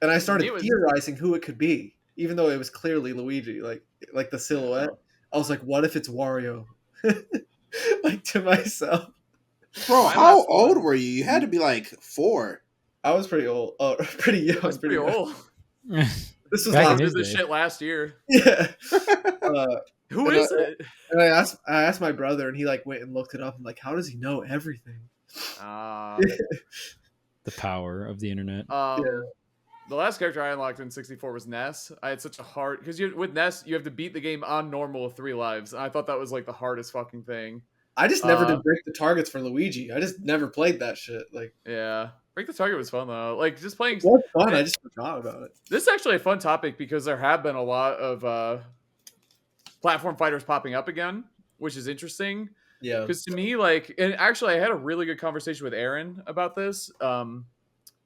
And I started theorizing who it could be, even though it was clearly Luigi, like the silhouette. I was like, what if it's Wario? Like to myself. Bro, how old were you? You had to be like 4. I was pretty old. Oh, pretty young. I was pretty old. This was after this shit last year. Yeah. Who is it? And I asked my brother, and he like went and looked it up. I'm like, how does he know everything? The power of the internet. The last character I unlocked in 64 was Ness. I had such a hard because with Ness you have to beat the game on normal with 3 lives. And I thought that was like the hardest fucking thing. I just never did break the targets for Luigi. I just never played that shit. Like, yeah, break the target was fun though. Like just playing. It was fun. I just forgot about it. This is actually a fun topic because there have been a lot of platform fighters popping up again, which is interesting. Yeah. Because to me, like, and actually, I had a really good conversation with Aaron about this.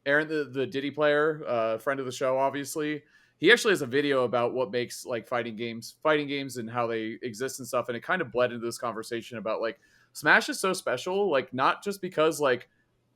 Aaron, the Diddy player, friend of the show, obviously. he actually has a video about what makes like fighting games and how they exist and stuff, and it kind of bled into this conversation about like Smash is so special, like not just because like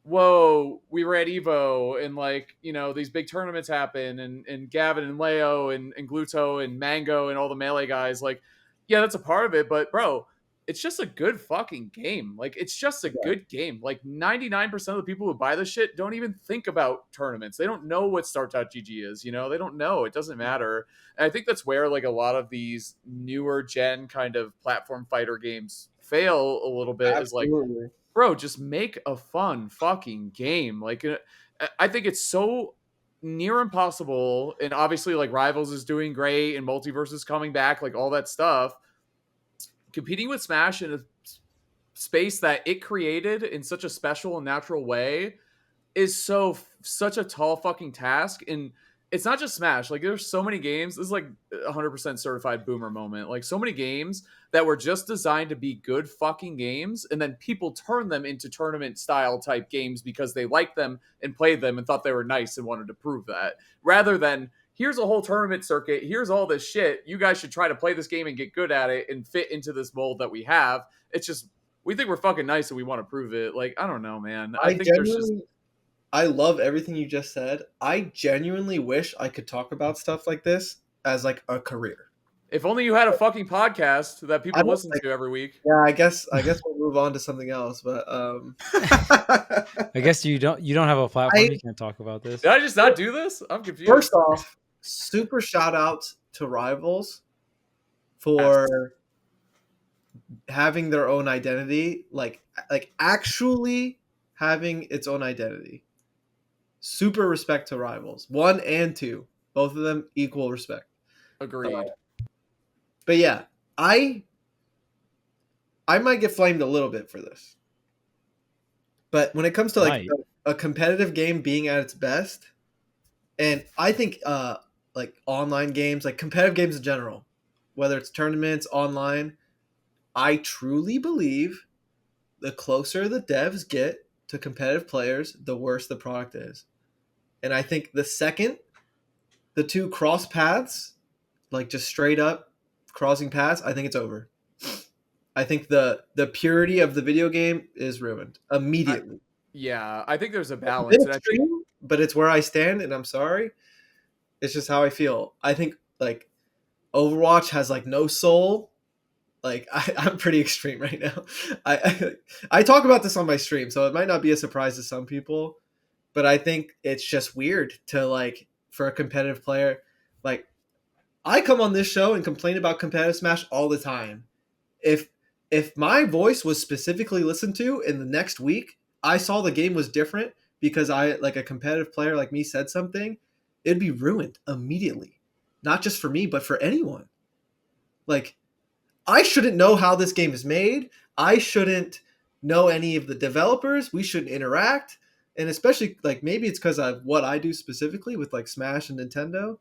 whoa, we were at Evo and like, you know, these big tournaments happen and Gavin and Leo and Gluto and Mango and all the Melee guys, like, yeah, that's a part of it, but bro, it's just a good fucking game. Like, it's just a good game. Like, 99% of the people who buy this shit don't even think about tournaments. They don't know what Start.gg is, you know? They don't know. It doesn't matter. And I think that's where, like, a lot of these newer gen kind of platform fighter games fail a little bit. Absolutely. Is like, bro, just make a fun fucking game. Like, I think it's so near impossible. And obviously, like, Rivals is doing great and Multiverse is coming back, like, all that stuff. Competing with Smash in a space that it created in such a special and natural way is such a tall fucking task. And it's not just Smash. Like, there's so many games. This is like 100% certified boomer moment. Like, so many games that were just designed to be good fucking games, and then people turn them into tournament style type games because they liked them and played them and thought they were nice and wanted to prove that, rather than here's a whole tournament circuit, here's all this shit, you guys should try to play this game and get good at it and fit into this mold that we have. It's just, we think we're fucking nice and we want to prove it. Like, I don't know, man. I think there's just, I love everything you just said. I genuinely wish I could talk about stuff like this as like a career. if only you had a fucking podcast that people listen to every week. Yeah, I guess we'll move on to something else. But I guess you don't have a platform. You can't talk about this. Did I just not do this? I'm confused. First off, super shout outs to Rivals for having their own identity, like actually having its own identity. Super respect to Rivals 1 and 2, both of them equal respect. Agreed. But yeah, I might get flamed a little bit for this. But when it comes to like a competitive game being at its best, and I think like online games, like competitive games in general, whether it's tournaments, online, I truly believe the closer the devs get to competitive players, the worse the product is. And I think the second the two cross paths, like just straight up crossing paths, I think it's over. I think the purity of the video game is ruined immediately. I think there's a balance. But it's where I stand, and I'm sorry. It's just how I feel. I think like Overwatch has like no soul. Like I'm pretty extreme right now. I talk about this on my stream, so it might not be a surprise to some people, but I think it's just weird to like for a competitive player. Like I come on this show and complain about competitive Smash all the time. If my voice was specifically listened to in the next week, I saw the game was different because I like a competitive player like me said something, it'd be ruined immediately. Not just for me, but for anyone. Like I shouldn't know how this game is made. I shouldn't know any of the developers. We shouldn't interact. And especially like maybe it's because of what I do specifically with like Smash and Nintendo.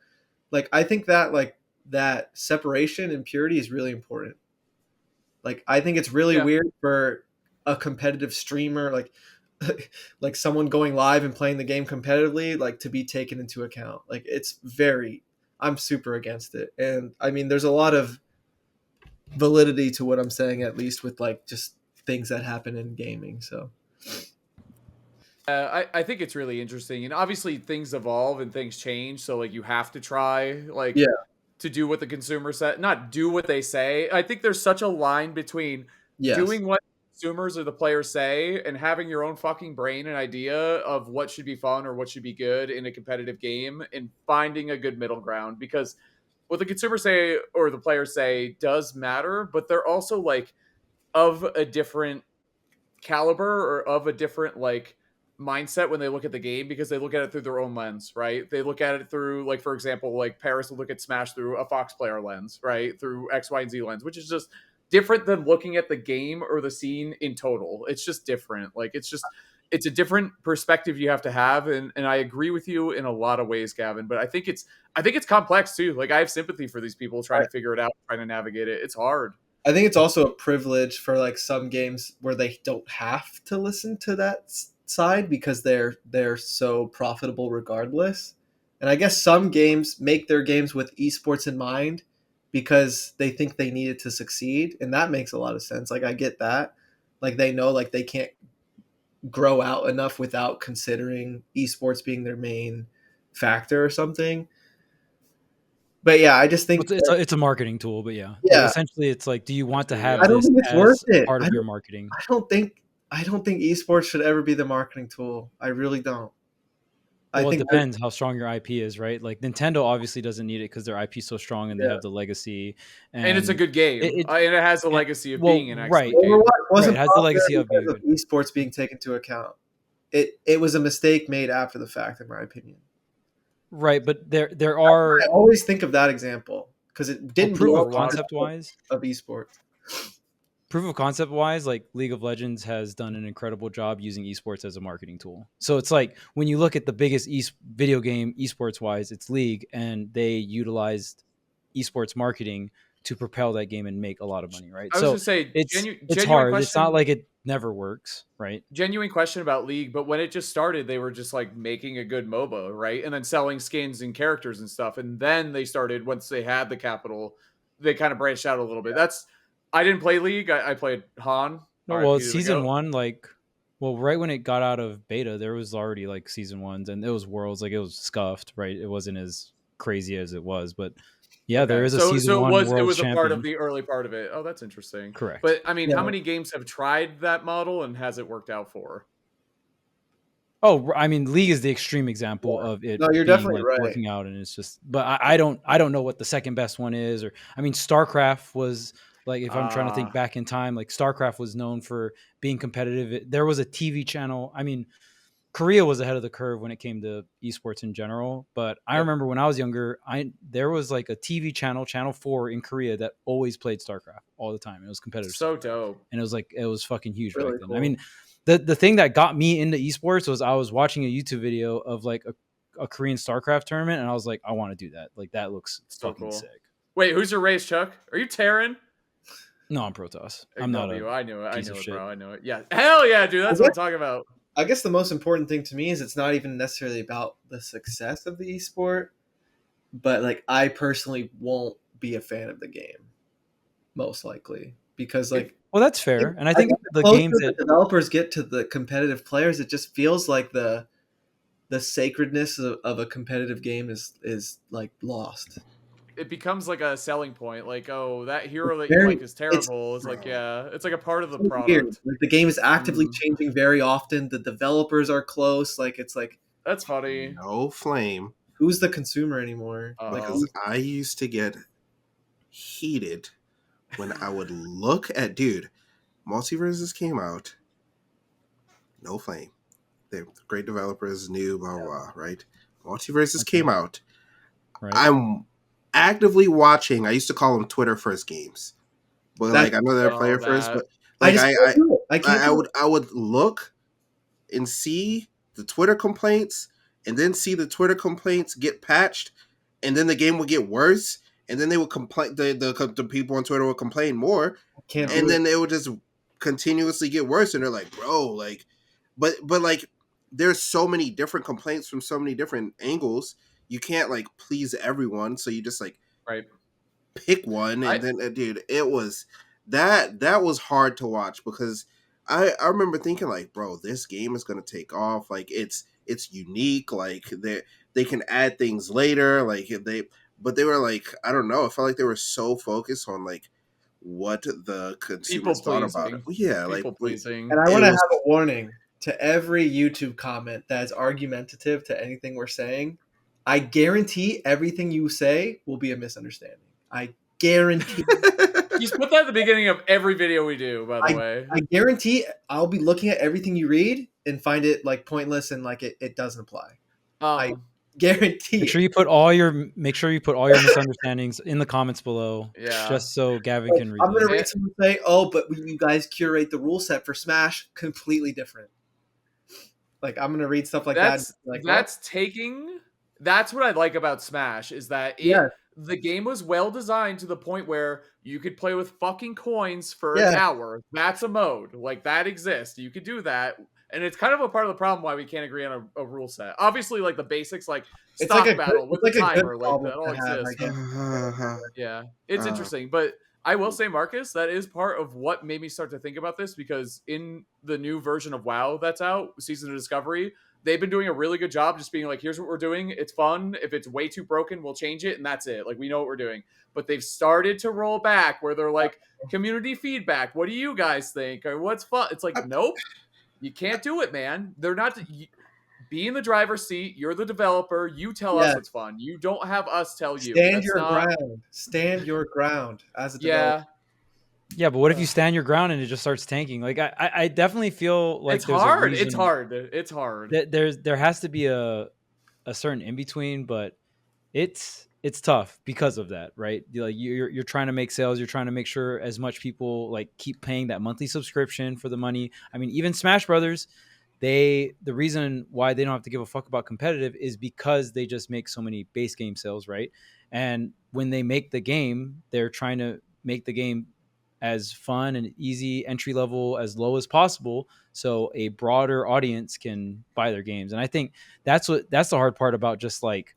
Like I think that like that separation and purity is really important. Like I think it's really weird for a competitive streamer like someone going live and playing the game competitively like to be taken into account. Like I'm super against it. And I mean there's a lot of validity to what I'm saying, at least with like just things that happen in gaming. So I think it's really interesting, and obviously things evolve and things change, so like you have to try like to do what the consumer said, not do what they say. I think there's such a line between doing what consumers or the players say and having your own fucking brain and idea of what should be fun or what should be good in a competitive game and finding a good middle ground, because what the consumers say or the players say does matter, but they're also like of a different caliber or of a different like mindset when they look at the game, because they look at it through their own lens, right? They look at it through, like, for example, like Paris will look at Smash through a Fox player lens, right? Through X, Y, and Z lens, which is just different than looking at the game or the scene in total. It's just different. Like, it's a different perspective you have to have. And I agree with you in a lot of ways, Gavin, but I think it's complex too. Like, I have sympathy for these people trying to figure it out, trying to navigate it. It's hard. I think it's also a privilege for like some games where they don't have to listen to that side because they're so profitable regardless. And I guess some games make their games with esports in mind because they think they need it to succeed, and that makes a lot of sense. Like I get that. Like they know like they can't grow out enough without considering esports being their main factor or something. But yeah, I just think It's a marketing tool, but yeah. Yeah. Essentially, it's like, do you want to have I don't this think it's as worth it. part of your marketing? I don't think esports should ever be the marketing tool. I really don't. Well, it depends how strong your IP is, right? Like Nintendo obviously doesn't need it because their IP is so strong and they have the legacy, and it's a good game, and it has the legacy of being an excellent game. Overwatch wasn't it has the legacy of being good. Esports being taken into account. It was a mistake made after the fact, in my opinion. Right, but there are. I always think of that example because it didn't proof of concept wise of esports. Proof of concept wise, like League of Legends has done an incredible job using esports as a marketing tool. So it's like when you look at the biggest video game esports wise, it's League, and they utilized esports marketing to propel that game and make a lot of money, right? I was just say it's hard. It's not like it never works, right? Genuine question about League, but when it just started, they were just like making a good MOBA, right? And then selling skins and characters and stuff. And then they started, once they had the capital, they kind of branched out a little bit. I didn't play League. I played Han. Well, season one, right when it got out of beta, there was already like season ones, and it was Worlds. Like it was scuffed, right? It wasn't as crazy as it was, but yeah, there is a season one. So it was a part of the early part of it. Oh, that's interesting. Correct. But I mean, how many games have tried that model and has it worked out for? Oh, I mean, League is the extreme example of it. No, you're definitely right. Working out, and it's just. But I don't know what the second best one is, or I mean, StarCraft was. Like if I'm trying to think back in time, like StarCraft was known for being competitive. There was a TV channel. I mean, Korea was ahead of the curve when it came to esports in general. But I remember when I was younger, there was like a TV channel, Channel 4 in Korea, that always played StarCraft all the time. It was competitive. So StarCraft. dope. And it was fucking huge really back then. cool. I mean, the thing that got me into esports was I was watching a YouTube video of like a Korean StarCraft tournament, and I was like, I want to do that. Like that looks so fucking sick. Wait, who's your race, Chuck? Are you Terran? No, I'm Protoss. I'm not. I knew it, bro. I know it. Yeah, hell yeah, dude. That's what I'm talking about. I guess the most important thing to me is it's not even necessarily about the success of the esport, but like I personally won't be a fan of the game, most likely, because like. Well, that's fair, and I think the games that developers get to the competitive players, it just feels like the sacredness of a competitive game is like lost. It becomes like a selling point, like, oh, that hero that you like is terrible. It's like, yeah, it's like a part of the product. Weird. Like the game is actively changing very often. The developers are close. Like it's like that's funny. No flame. Who's the consumer anymore? Because I used to get heated when I would look at Multiverses came out. No flame. They're great developers, new, blah blah blah. Right. Multiverses came out. Right. I'm actively watching. I used to call them Twitter first games, but like I know they're player first. But like I would look and see the Twitter complaints, and then see the Twitter complaints get patched, and then the game would get worse, and then they would complain. The people on Twitter would complain more, and then it would just continuously get worse. And they're like, bro, like, but like, there's so many different complaints from so many different angles. You can't like please everyone, so you just like pick one, and then dude, it was that was hard to watch because I remember thinking like, bro, this game is gonna take off. Like it's unique. Like they can add things later. Like but they were like, I don't know. I felt like they were so focused on like what the consumers thought about it. Yeah, people pleasing. And I want to have a warning to every YouTube comment that's argumentative to anything we're saying. I guarantee everything you say will be a misunderstanding. I guarantee. Just put that at the beginning of every video we do, by the way. I guarantee I'll be looking at everything you read and find it like pointless and like it doesn't apply. I guarantee. Make sure you put all your misunderstandings in the comments below. Yeah. Just so Gavin can read. I'm gonna read someone say, "Oh, but when you guys curate the rule set for Smash, completely different." Like I'm gonna read stuff like that. Like That's what I like about Smash is that the game was well designed to the point where you could play with fucking coins for an hour. That's a mode. Like that exists. You could do that. And it's kind of a part of the problem why we can't agree on a rule set. Obviously, like the basics, like It's stock like battle with it's the like a good timer, like problem that all to have, I exists. guess. Yeah, it's interesting. But I will say, Marcus, that is part of what made me start to think about this, because in the new version of WoW that's out, Season of Discovery, they've been doing a really good job just being like, here's what we're doing. It's fun. If it's way too broken, we'll change it. And that's it. Like, we know what we're doing. But they've started to roll back where they're like, community feedback. What do you guys think? Or what's fun? It's like, nope, you can't do it, man. They're not. Be in the driver's seat. You're the developer. You tell us Yes. what's fun. You don't have us tell you. Stand That's your not. ground. Stand your ground as a developer. Yeah, but what if you stand your ground and it just starts tanking? Like I definitely feel like It's there's hard. a reason It's hard. It's hard. that there has to be a certain in between, but it's tough because of that, right? Like you're trying to make sales, you're trying to make sure as much people like keep paying that monthly subscription for the money. I mean, even Smash Brothers, the reason why they don't have to give a fuck about competitive is because they just make so many base game sales, right? And when they make the game, they're trying to make the game as fun and easy, entry level, as low as possible, so a broader audience can buy their games. And I think that's the hard part about just like,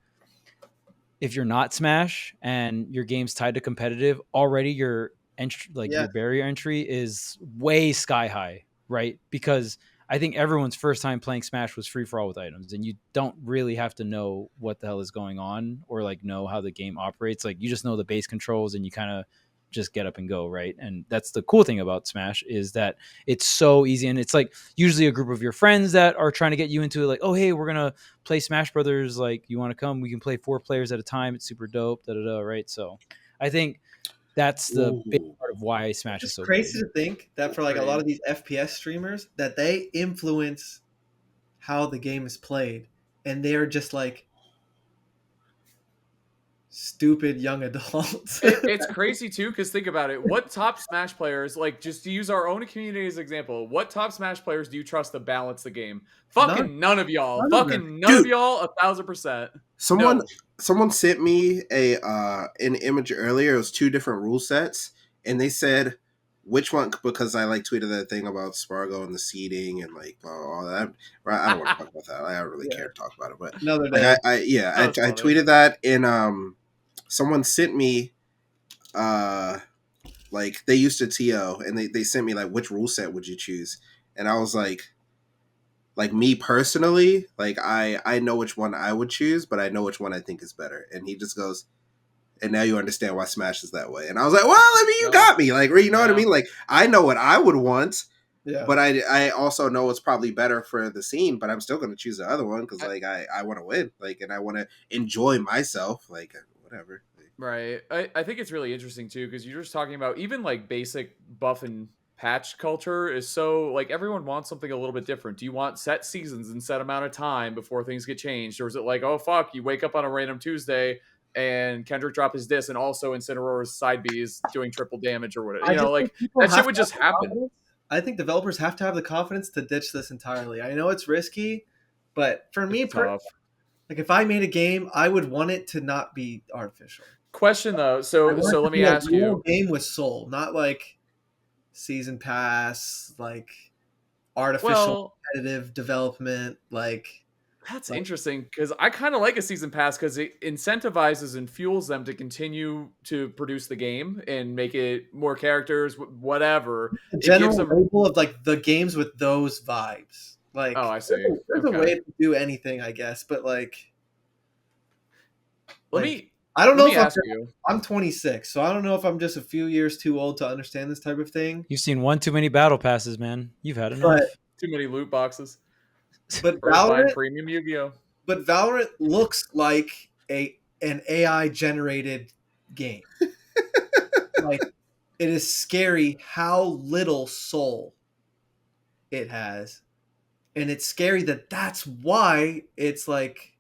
if you're not Smash and your game's tied to competitive, already your entry, like your barrier entry is way sky high, right? Because I think everyone's first time playing Smash was free for all with items, and you don't really have to know what the hell is going on or like know how the game operates. Like, you just know the base controls and you kind of just get up and go, right? And that's the cool thing about Smash, is that it's so easy, and it's like usually a group of your friends that are trying to get you into it, like, oh hey, we're gonna play Smash Brothers, like, you want to come? We can play 4 players at a time. It's super dope, right? So I think that's the big part of why Smash is so crazy good. to think that for like a lot of these FPS streamers, that they influence how the game is played, and they're just like stupid young adults. It's crazy too, because think about it. What top Smash players, like, just to use our own community as an example, what top Smash players do you trust to balance the game? Fucking none of y'all. Fucking none of y'all. 1,000%. Someone sent me an image earlier. It was 2 different rule sets, and they said which one, because I like tweeted that thing about Spargo and the seeding and like all that. I don't want to talk about that. I don't really care to talk about it, but Another like, day. I tweeted that, and someone sent me like, they used to TO, and they sent me like, which rule set would you choose? And I was like me personally, like I know which one I would choose, but I know which one I think is better. And he just goes, and now you understand why Smash is that way. And I was like, well, I mean, you got me, like, you know what I mean? Like, I know what I would want, but I also know it's probably better for the scene, but I'm still going to choose the other one because like I want to win, like, and I want to enjoy myself, like, whatever. Right. I think it's really interesting too, because you're just talking about even like basic buff and patch culture is so, like, everyone wants something a little bit different. Do you want set seasons and set amount of time before things get changed? Or is it like, oh fuck, you wake up on a random Tuesday and Kendrick drop his diss and also Incineroar's side B is doing triple damage or whatever? You know, like, that shit would just happen. I think developers have to have the confidence to ditch this entirely. I know it's risky, but for me, like, if I made a game, I would want it to not be artificial. Question though, so let me ask you. Game with soul, not like season pass, like artificial competitive development. Like, that's interesting, because I kind of like a season pass because it incentivizes and fuels them to continue to produce the game and make it more characters, whatever. The general label of like the games with those vibes. Like, oh, I see. There's a way to do anything, I guess, but like, I don't know if I'm 26, so I don't know if I'm just a few years too old to understand this type of thing. You've seen one too many battle passes, man. You've had enough. Too many loot boxes. But Valorant, premium Yu-Gi-Oh. But Valorant looks like an AI generated game. Like, it is scary how little soul it has, and it's scary that that's why it's like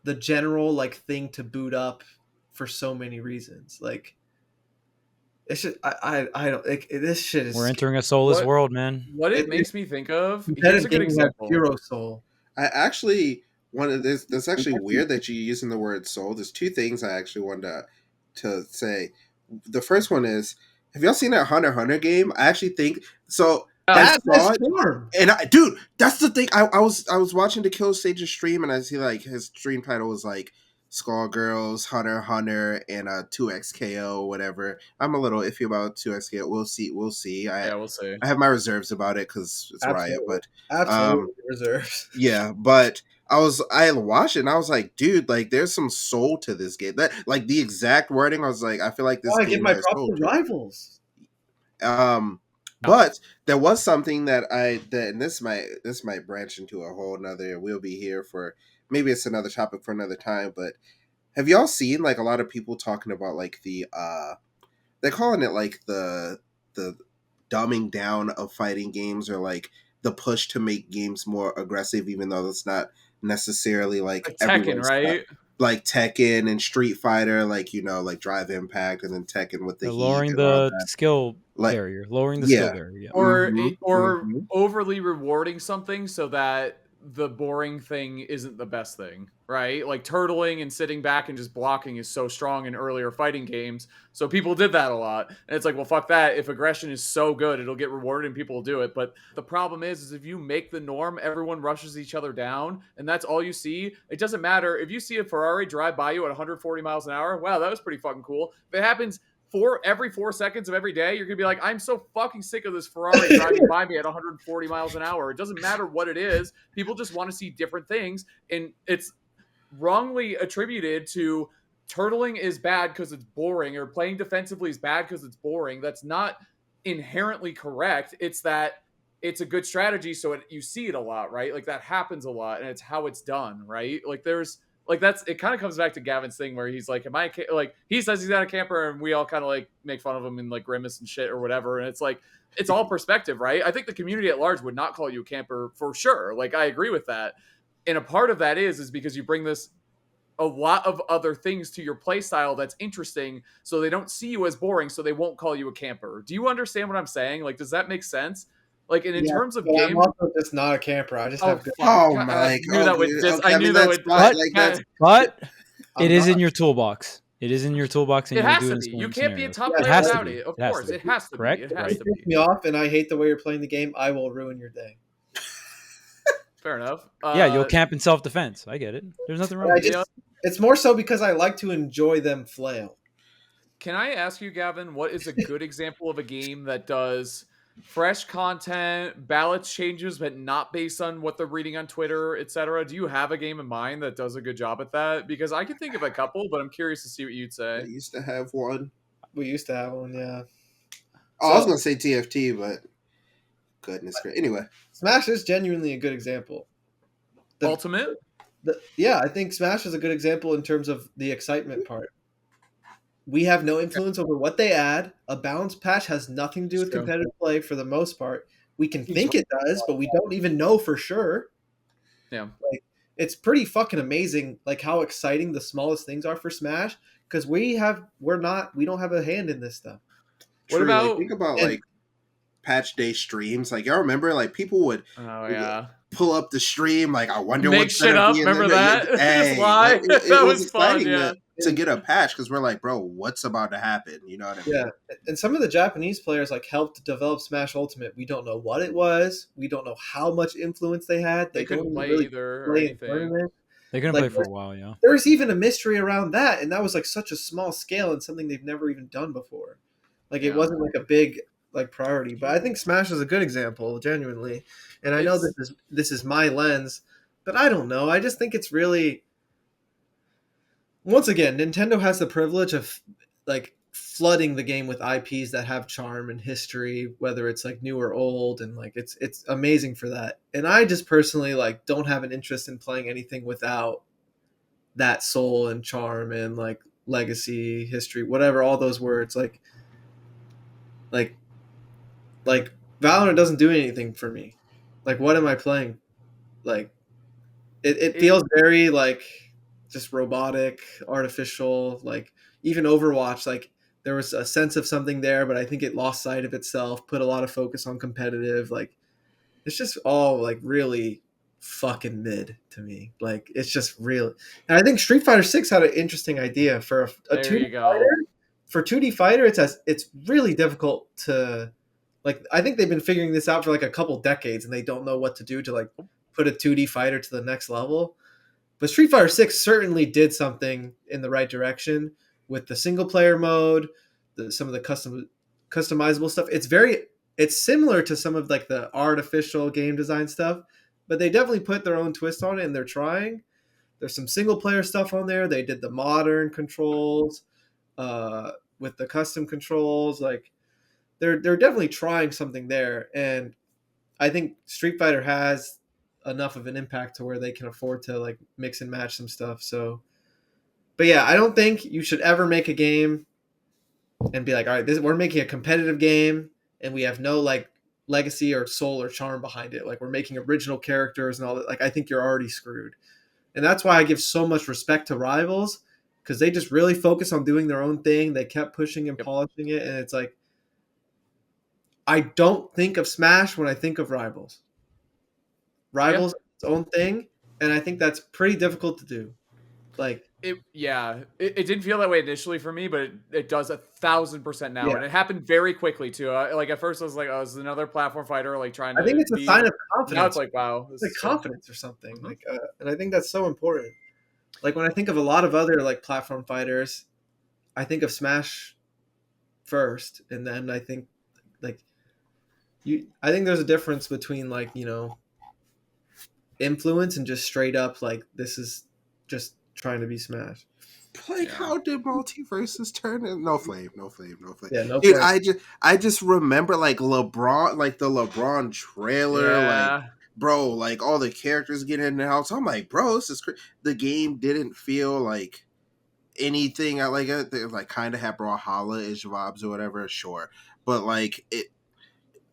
the general like thing to boot up for so many reasons. Like, it's just, I don't like, this shit is. We're entering a soulless world, man. What it makes me think of. Here's a good example. Zero soul. I actually wanted this. That's actually weird that you're using the word soul. There's 2 things I actually wanted to say. The first one is, have y'all seen that Hunter x Hunter game? I actually think so. That's saw it, charm. and dude, that's the thing. I was watching the Kill Stage's stream, and I see like his stream title was like Skullgirls, Hunter x Hunter, and 2XKO, whatever. I'm a little iffy about 2XKO. We'll see. We'll see. We'll see. I have my reserves about it because it's Riot, but absolutely reserves. Yeah, but I watched it and I was like, dude, like there's some soul to this game. That like the exact wording. I was like, I feel like this. I game give my has props soul to to it. Rivals. But there was something that and this might branch into a whole nother. We'll be here for maybe it's another topic for another time. But have y'all seen like a lot of people talking about like the they're calling it like the dumbing down of fighting games, or like the push to make games more aggressive, even though that's not necessarily like Tekken, right? Like Tekken and Street Fighter, like like Drive Impact, and then Tekken with the They're heat lowering and all the that. skill Like, barrier, lowering the yeah. skill barrier. Yeah. Or overly rewarding something so that the boring thing isn't the best thing, right? Like turtling and sitting back and just blocking is so strong in earlier fighting games, so people did that a lot. And it's like, well, fuck that. If aggression is so good, it'll get rewarded and people will do it. But the problem is if you make the norm, everyone rushes each other down, and that's all you see. It doesn't matter if you see a Ferrari drive by you at 140 miles an hour. Wow, that was pretty fucking cool. If it happens every 4 seconds of every day, you're gonna be like, I'm so fucking sick of this Ferrari driving by me at 140 miles an hour. It doesn't matter what it is. People just want to see different things, and it's wrongly attributed to turtling is bad because it's boring, or playing defensively is bad because it's boring. That's not inherently correct. It's that it's a good strategy, so you see it a lot, right? Like that happens a lot, and it's how it's done, right? Like there's like it kind of comes back to Gavin's thing where he's like, like he says he's not a camper, and we all kind of like make fun of him and like grimace and shit or whatever. And it's like, it's all perspective, right? I think the community at large would not call you a camper for sure. Like I agree with that. And a part of that is because you bring this a lot of other things to your play style that's interesting, so they don't see you as boring, so they won't call you a camper. Do you understand what I'm saying? Like, does that make sense? Like, and in terms of game, I'm also just not a camper. I just have good. Oh my! I knew that would. I knew that would. But it is in your toolbox. It is in your toolbox, and it you're has doing to be. this. You can't be a top It player has to without be. it. Of It has course, to it be. has to Correct? be. It has Right. to Piss be. me off, and I hate the way you're playing the game. I will ruin your day. Fair enough. Yeah, you'll camp in self-defense. I get it. There's nothing wrong with it. It's more so because I like to enjoy them flail. Can I ask you, Gavin, what is a good example of a game that does fresh content, balance changes, but not based on what they're reading on Twitter, etc.? Do you have a game in mind that does a good job at that? Because I can think of a couple, but I'm curious to see what you'd say. I used to have one. We used to have one, yeah. I was gonna say TFT, but goodness gracious. Anyway, Smash is genuinely a good example. Ultimate? Yeah, I think Smash is a good example in terms of the excitement part. We have no influence over what they add. A balanced patch has nothing to do with competitive play for the most part. We can think it does, but we don't even know for sure. Yeah. Like, it's pretty fucking amazing like how exciting the smallest things are for Smash, because we don't have a hand in this stuff. What about think about like patch day streams? Like y'all remember like people would pull up the stream, like I wonder make what's shit up. Remember that? Hey, lie. It was fun. Yeah. To get a patch because we're like, bro, what's about to happen? You know what I mean? Yeah, and some of the Japanese players like helped develop Smash Ultimate. We don't know what it was. We don't know how much influence they had. They couldn't play either or anything. They couldn't play for a while, yeah. There's even a mystery around that, and that was like such a small scale and something they've never even done before. Like it wasn't like a big like priority. But I think Smash is a good example, genuinely. And I know this is my lens, but I don't know. I just think it's really, once again, Nintendo has the privilege of like flooding the game with IPs that have charm and history, whether it's like new or old, and like it's amazing for that. And I just personally like don't have an interest in playing anything without that soul and charm and like legacy, history, whatever, all those words. Like Valorant doesn't do anything for me. Like, what am I playing? Like, it feels very like just robotic, artificial. Like even Overwatch, like there was a sense of something there, but I think it lost sight of itself. Put a lot of focus on competitive. Like it's just all like really fucking mid to me. Like it's just real. And I think Street Fighter 6 had an interesting idea for a 2D fighter. For 2D fighter, it's really difficult to like I think they've been figuring this out for like a couple decades, and they don't know what to do to like put a 2D fighter to the next level. But Street Fighter 6 certainly did something in the right direction with the single player mode, some of the customizable stuff. It's similar to some of like the artificial game design stuff, but they definitely put their own twist on it, and they're trying. There's some single player stuff on there. They did the modern controls with the custom controls. Like they're definitely trying something there, and I think Street Fighter has enough of an impact to where they can afford to like mix and match some stuff. So, but yeah, I don't think you should ever make a game and be like, all right, we're making a competitive game and we have no like legacy or soul or charm behind it. Like we're making original characters and all that. Like I think you're already screwed. And that's why I give so much respect to Rivals, because they just really focus on doing their own thing. They kept pushing and polishing it, and it's like I don't think of Smash when I think of Rivals. Rivals is its own thing, and I think that's pretty difficult to do. Like it didn't feel that way initially for me, but it does 1,000% now, Yeah. and it happened very quickly too. Like at first I was like, oh, this is another platform fighter, like trying to. I think it's a sign of confidence. Now it's like, wow, it's like confidence or something. Like, and I think that's so important. Like when I think of a lot of other like platform fighters, I think of Smash first, and then I think like I think there's a difference between like influence and just straight up like this is just trying to be Smash. Like how did Multiverses turn in? No flame. Yeah, no Dude, flame. I just remember like LeBron, like the LeBron trailer, like bro, like all the characters getting in the house. I'm like, bro, this is the game didn't feel like anything. I like it. They like kind of had Brawlhalla-ish vibes or whatever, sure, but like it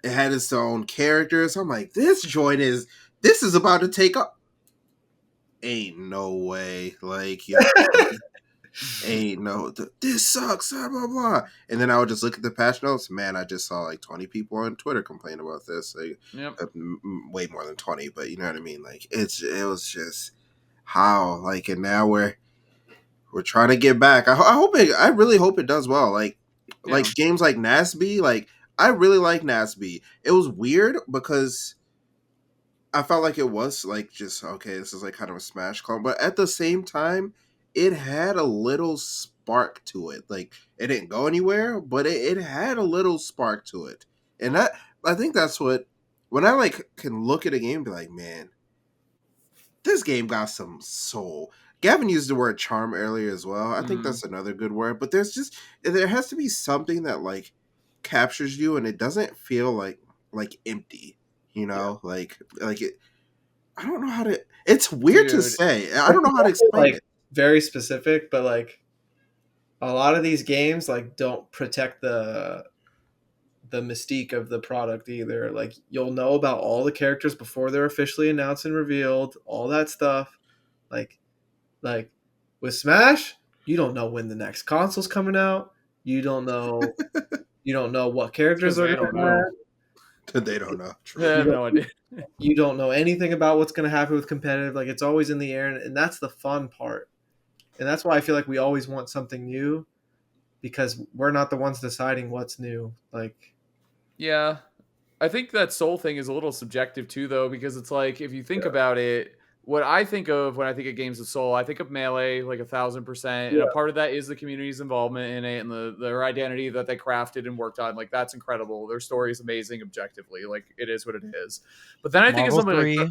had its own characters. I'm like, this is about to take up. Ain't no way, like ain't no. This sucks. Blah blah blah. And then I would just look at the patch notes. Man, I just saw like 20 people on Twitter complain about this. Like, way more than 20, but you know what I mean. Like it was just how like, and now we're trying to get back. I really hope it does well. Like games like Nasby. Like I really like Nasby. It was weird because I felt like it was like just okay. This is like kind of a Smash clone, but at the same time, it had a little spark to it. Like it didn't go anywhere, but it had a little spark to it, and that I think that's what when I like can look at a game and be like, man, this game got some soul. Gavin used the word charm earlier as well. I think that's another good word, but there has to be something that like captures you, and it doesn't feel like empty. Like it. I don't know how to. It's weird to say. I don't know how to explain it. Very specific, but like a lot of these games like don't protect the mystique of the product either. Like you'll know about all the characters before they're officially announced and revealed, all that stuff. Like with Smash, you don't know when the next console's coming out. You don't know what characters are going to have. They don't know. I have no idea. You don't know anything about what's going to happen with competitive. Like it's always in the air, and that's the fun part. And that's why I feel like we always want something new, because we're not the ones deciding what's new. Like, yeah, I think that soul thing is a little subjective too, though, because it's like if you think about it, what I think of when I think of games of soul, I think of Melee like 1,000%, and a part of that is the community's involvement in it and their identity that they crafted and worked on. Like that's incredible. Their story is amazing objectively. Like it is what it is. But then I think of something like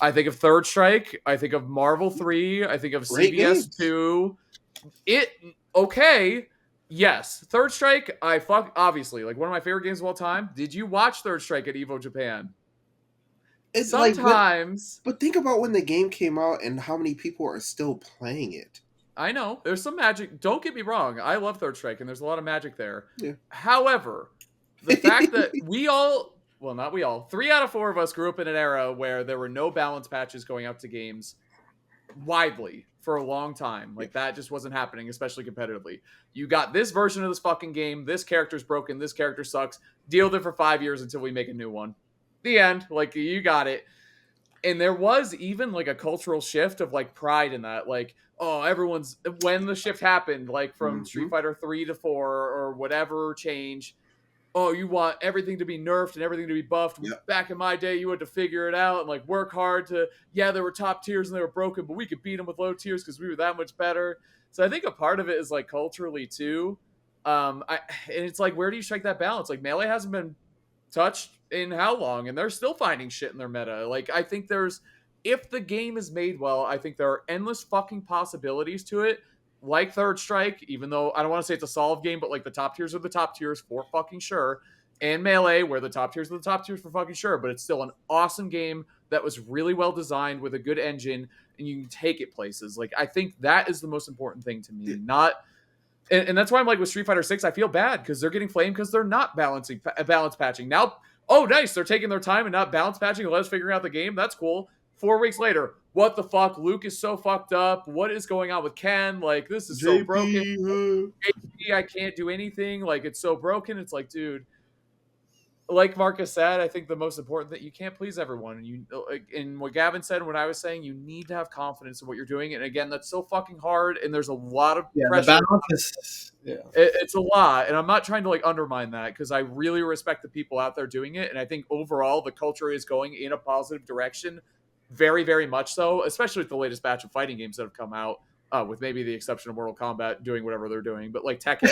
I think of Third Strike. I think of Marvel 3. I think of CBS 2. Yes, Third Strike. Obviously like one of my favorite games of all time. Did you watch Third Strike at Evo Japan? It's sometimes, but think about when the game came out and how many people are still playing it. I know there's some magic. Don't get me wrong. I love Third Strike, and there's a lot of magic there. Yeah. However, the fact that not we all, 3 out of 4 of us grew up in an era where there were no balance patches going out to games widely for a long time. Like that just wasn't happening, especially competitively. You got this version of this fucking game. This character's broken. This character sucks. Deal with it for 5 years until we make a new one. The end. Like you got it. And there was even like a cultural shift of like pride in that. Like, oh, when the shift happened, like from Street Fighter 3 to 4 or whatever change, oh, you want everything to be nerfed and everything to be buffed. Yep. Back in my day, you had to figure it out and like work hard to, yeah, there were top tiers and they were broken, but we could beat them with low tiers because we were that much better. So I think a part of it is like culturally too. And it's like, where do you strike that balance? Like Melee hasn't been touched in how long, and they're still finding shit in their meta. Like I think if the game is made well, I think there are endless fucking possibilities to it. Like Third Strike, even though I don't want to say it's a solve game, but like the top tiers are the top tiers for fucking sure. And Melee, where the top tiers are the top tiers for fucking sure, but it's still an awesome game that was really well designed with a good engine, and you can take it places. Like I think that is the most important thing to me. Not, and that's why I'm like with Street Fighter 6, I feel bad because they're getting flamed because they're not balance patching. Now, oh nice, they're taking their time and not balance patching and let us figuring out the game. That's cool. 4 weeks later, what the fuck? Luke is so fucked up. What is going on with Ken? Like, this is so broken. JP, I can't do anything. Like, it's so broken. It's like, dude, like Marcus said, I think the most important that you can't please everyone. And what Gavin said, and what I was saying, you need to have confidence in what you're doing. And again, that's so fucking hard. And there's a lot of pressure. The balance is, it's a lot. And I'm not trying to like undermine that because I really respect the people out there doing it. And I think overall the culture is going in a positive direction. Very, very much so, especially with the latest batch of fighting games that have come out, with maybe the exception of Mortal Kombat doing whatever they're doing. But like Tekken,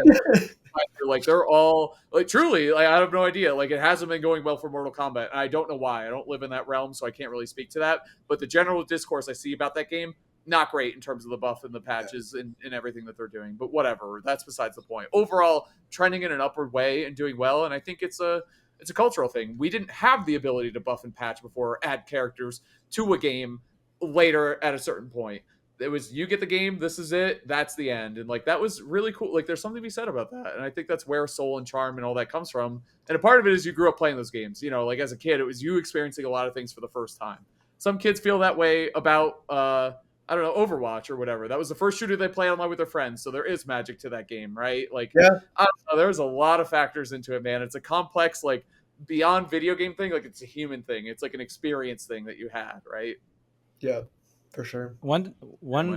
like they're all like truly, like I have no idea. Like it hasn't been going well for Mortal Kombat, and I don't know why. I don't live in that realm, so I can't really speak to that. But the general discourse I see about that game, not great in terms of the buff and the patches and everything that they're doing. But whatever, that's besides the point. Overall, trending in an upward way and doing well, and I think it's a cultural thing. We didn't have the ability to buff and patch before or add characters to a game later at a certain point. It was, you get the game, this is it, that's the end. And like that was really cool. Like there's something to be said about that. And I think that's where soul and charm and all that comes from. And a part of it is you grew up playing those games. You know, like as a kid, it was you experiencing a lot of things for the first time. Some kids feel that way about I don't know, Overwatch or whatever. That was the first shooter they play online with their friends. So there is magic to that game, right? Like I don't know, there's a lot of factors into it, man. It's a complex, like beyond video game thing, like it's a human thing. It's like an experience thing that you had, right? Yeah, for sure. One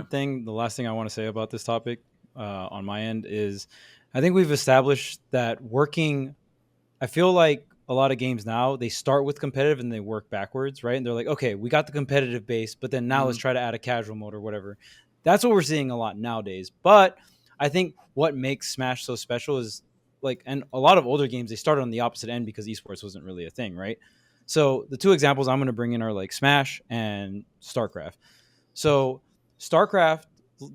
thing, the last thing I want to say about this topic on my end is I think we've established that I feel like a lot of games now, they start with competitive and they work backwards, right? And they're like, okay, we got the competitive base, but then now let's try to add a casual mode or whatever. That's what we're seeing a lot nowadays. But I think what makes Smash so special is like, and a lot of older games, they started on the opposite end because esports wasn't really a thing, right? So the two examples I'm going to bring in are like Smash and StarCraft. So StarCraft,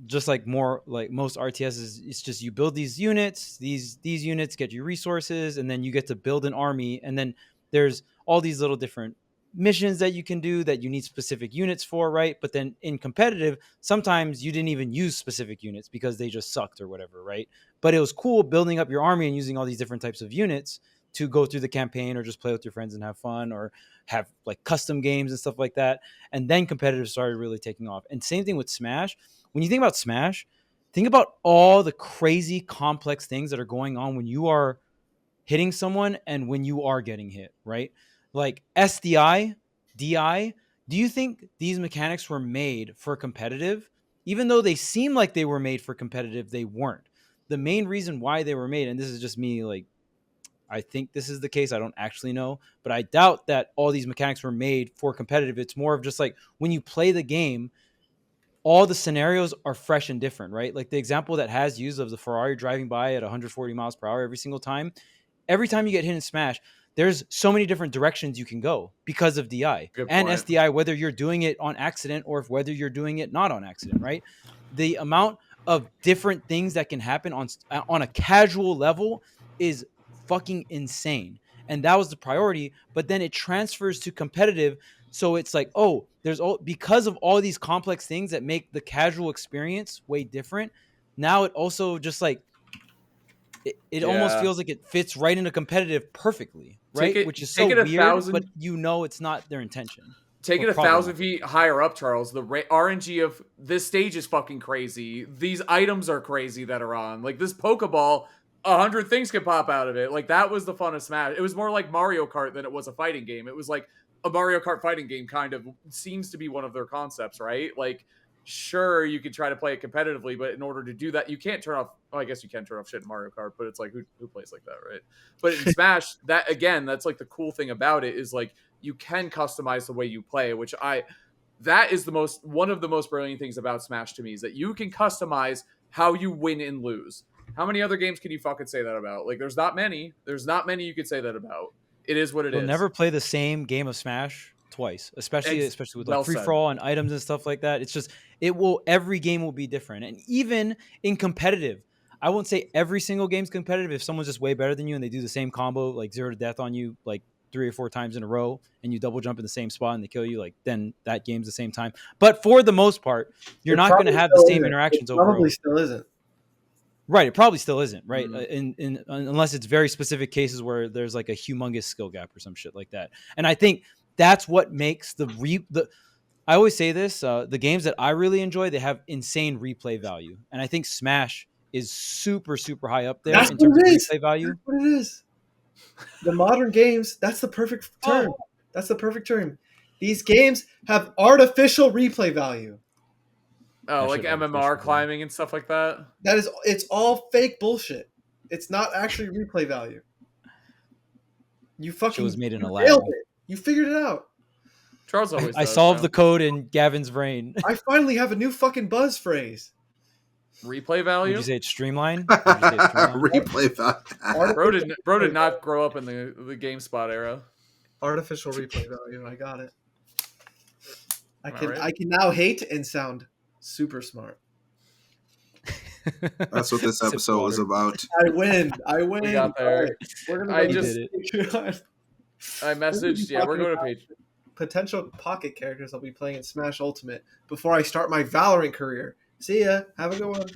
just like more like most RTSs, it's just you build these units, these units get you resources, and then you get to build an army, and then there's all these little different missions that you can do that you need specific units for, right? But then in competitive, sometimes you didn't even use specific units because they just sucked or whatever, right? But it was cool building up your army and using all these different types of units to go through the campaign or just play with your friends and have fun or have like custom games and stuff like that. And then competitive started really taking off. And same thing with Smash. When you think about Smash, think about all the crazy complex things that are going on when you are hitting someone and when you are getting hit, right? Like SDI, DI, do you think these mechanics were made for competitive? Even though they seem like they were made for competitive, they weren't. The main reason why they were made, and this is just me, like, I think this is the case. I don't actually know, but I doubt that all these mechanics were made for competitive. It's more of just like when you play the game, all the scenarios are fresh and different, right? Like the example that has used of the Ferrari driving by at 140 miles per hour every single time. Every time you get hit in Smash, there's so many different directions you can go because of DI and SDI, whether you're doing it on accident or whether you're doing it not on accident, right? The amount of different things that can happen on a casual level is fucking insane. And that was the priority, but then it transfers to competitive. So it's like, oh, because of all these complex things that make the casual experience way different. Now it also just like, it almost feels like it fits right into competitive perfectly, right? Which is so weird, but you know it's not their intention. Take it 1,000 feet higher up, Charles. The RNG of this stage is fucking crazy. These items are crazy that are on. Like this Pokeball, 100 things can pop out of it. Like that was the fun of Smash. It was more like Mario Kart than it was a fighting game. It was like a Mario Kart fighting game kind of seems to be one of their concepts, right? Like sure, you could try to play it competitively, but in order to do that, you can't turn off. Well, I guess you can turn off shit in Mario Kart, but it's like who plays like that, right? But in Smash, that again, that's like the cool thing about it is like you can customize the way you play, which that is one of the most brilliant things about Smash to me is that you can customize how you win and lose. How many other games can you fucking say that about? Like, there's not many. There's not many you could say that about. It is what it You'll is. never play the same game of Smash twice, especially with like free said. for all and items and stuff like that. It's just every game will be different, and even in competitive, I won't say every single game's competitive. If someone's just way better than you and they do the same combo like 0 to death on you like 3 or 4 times in a row, and you double jump in the same spot and they kill you, like then that game's the same time. But for the most part, you're not going to have the same interactions overall. Probably still isn't. Right, it probably still isn't, right? In unless it's very specific cases where there's like a humongous skill gap or some shit like that. And I think that's what makes I always say this, the games that I really enjoy, they have insane replay value. And I think Smash is super, super high up there in terms of replay value. That's what it is. The modern games, that's the perfect term. Oh. That's the perfect term. These games have artificial replay value. Oh, like MMR climbing and stuff like that? It's all fake bullshit. It's not actually replay value. You fucking was made in a lab. You figured it out. Charles always I solved the code in Gavin's brain. I finally have a new fucking buzz phrase. Replay value? Did you say it's streamlined? Replay value. Bro did not grow up in the GameSpot era. Artificial replay value. I got it. I can now hate and sound super smart. That's what this episode was about. I win. We got there. I messaged. Yeah, we're going to page. Potential pocket characters I'll be playing in Smash Ultimate before I start my Valorant career. See ya. Have a good one.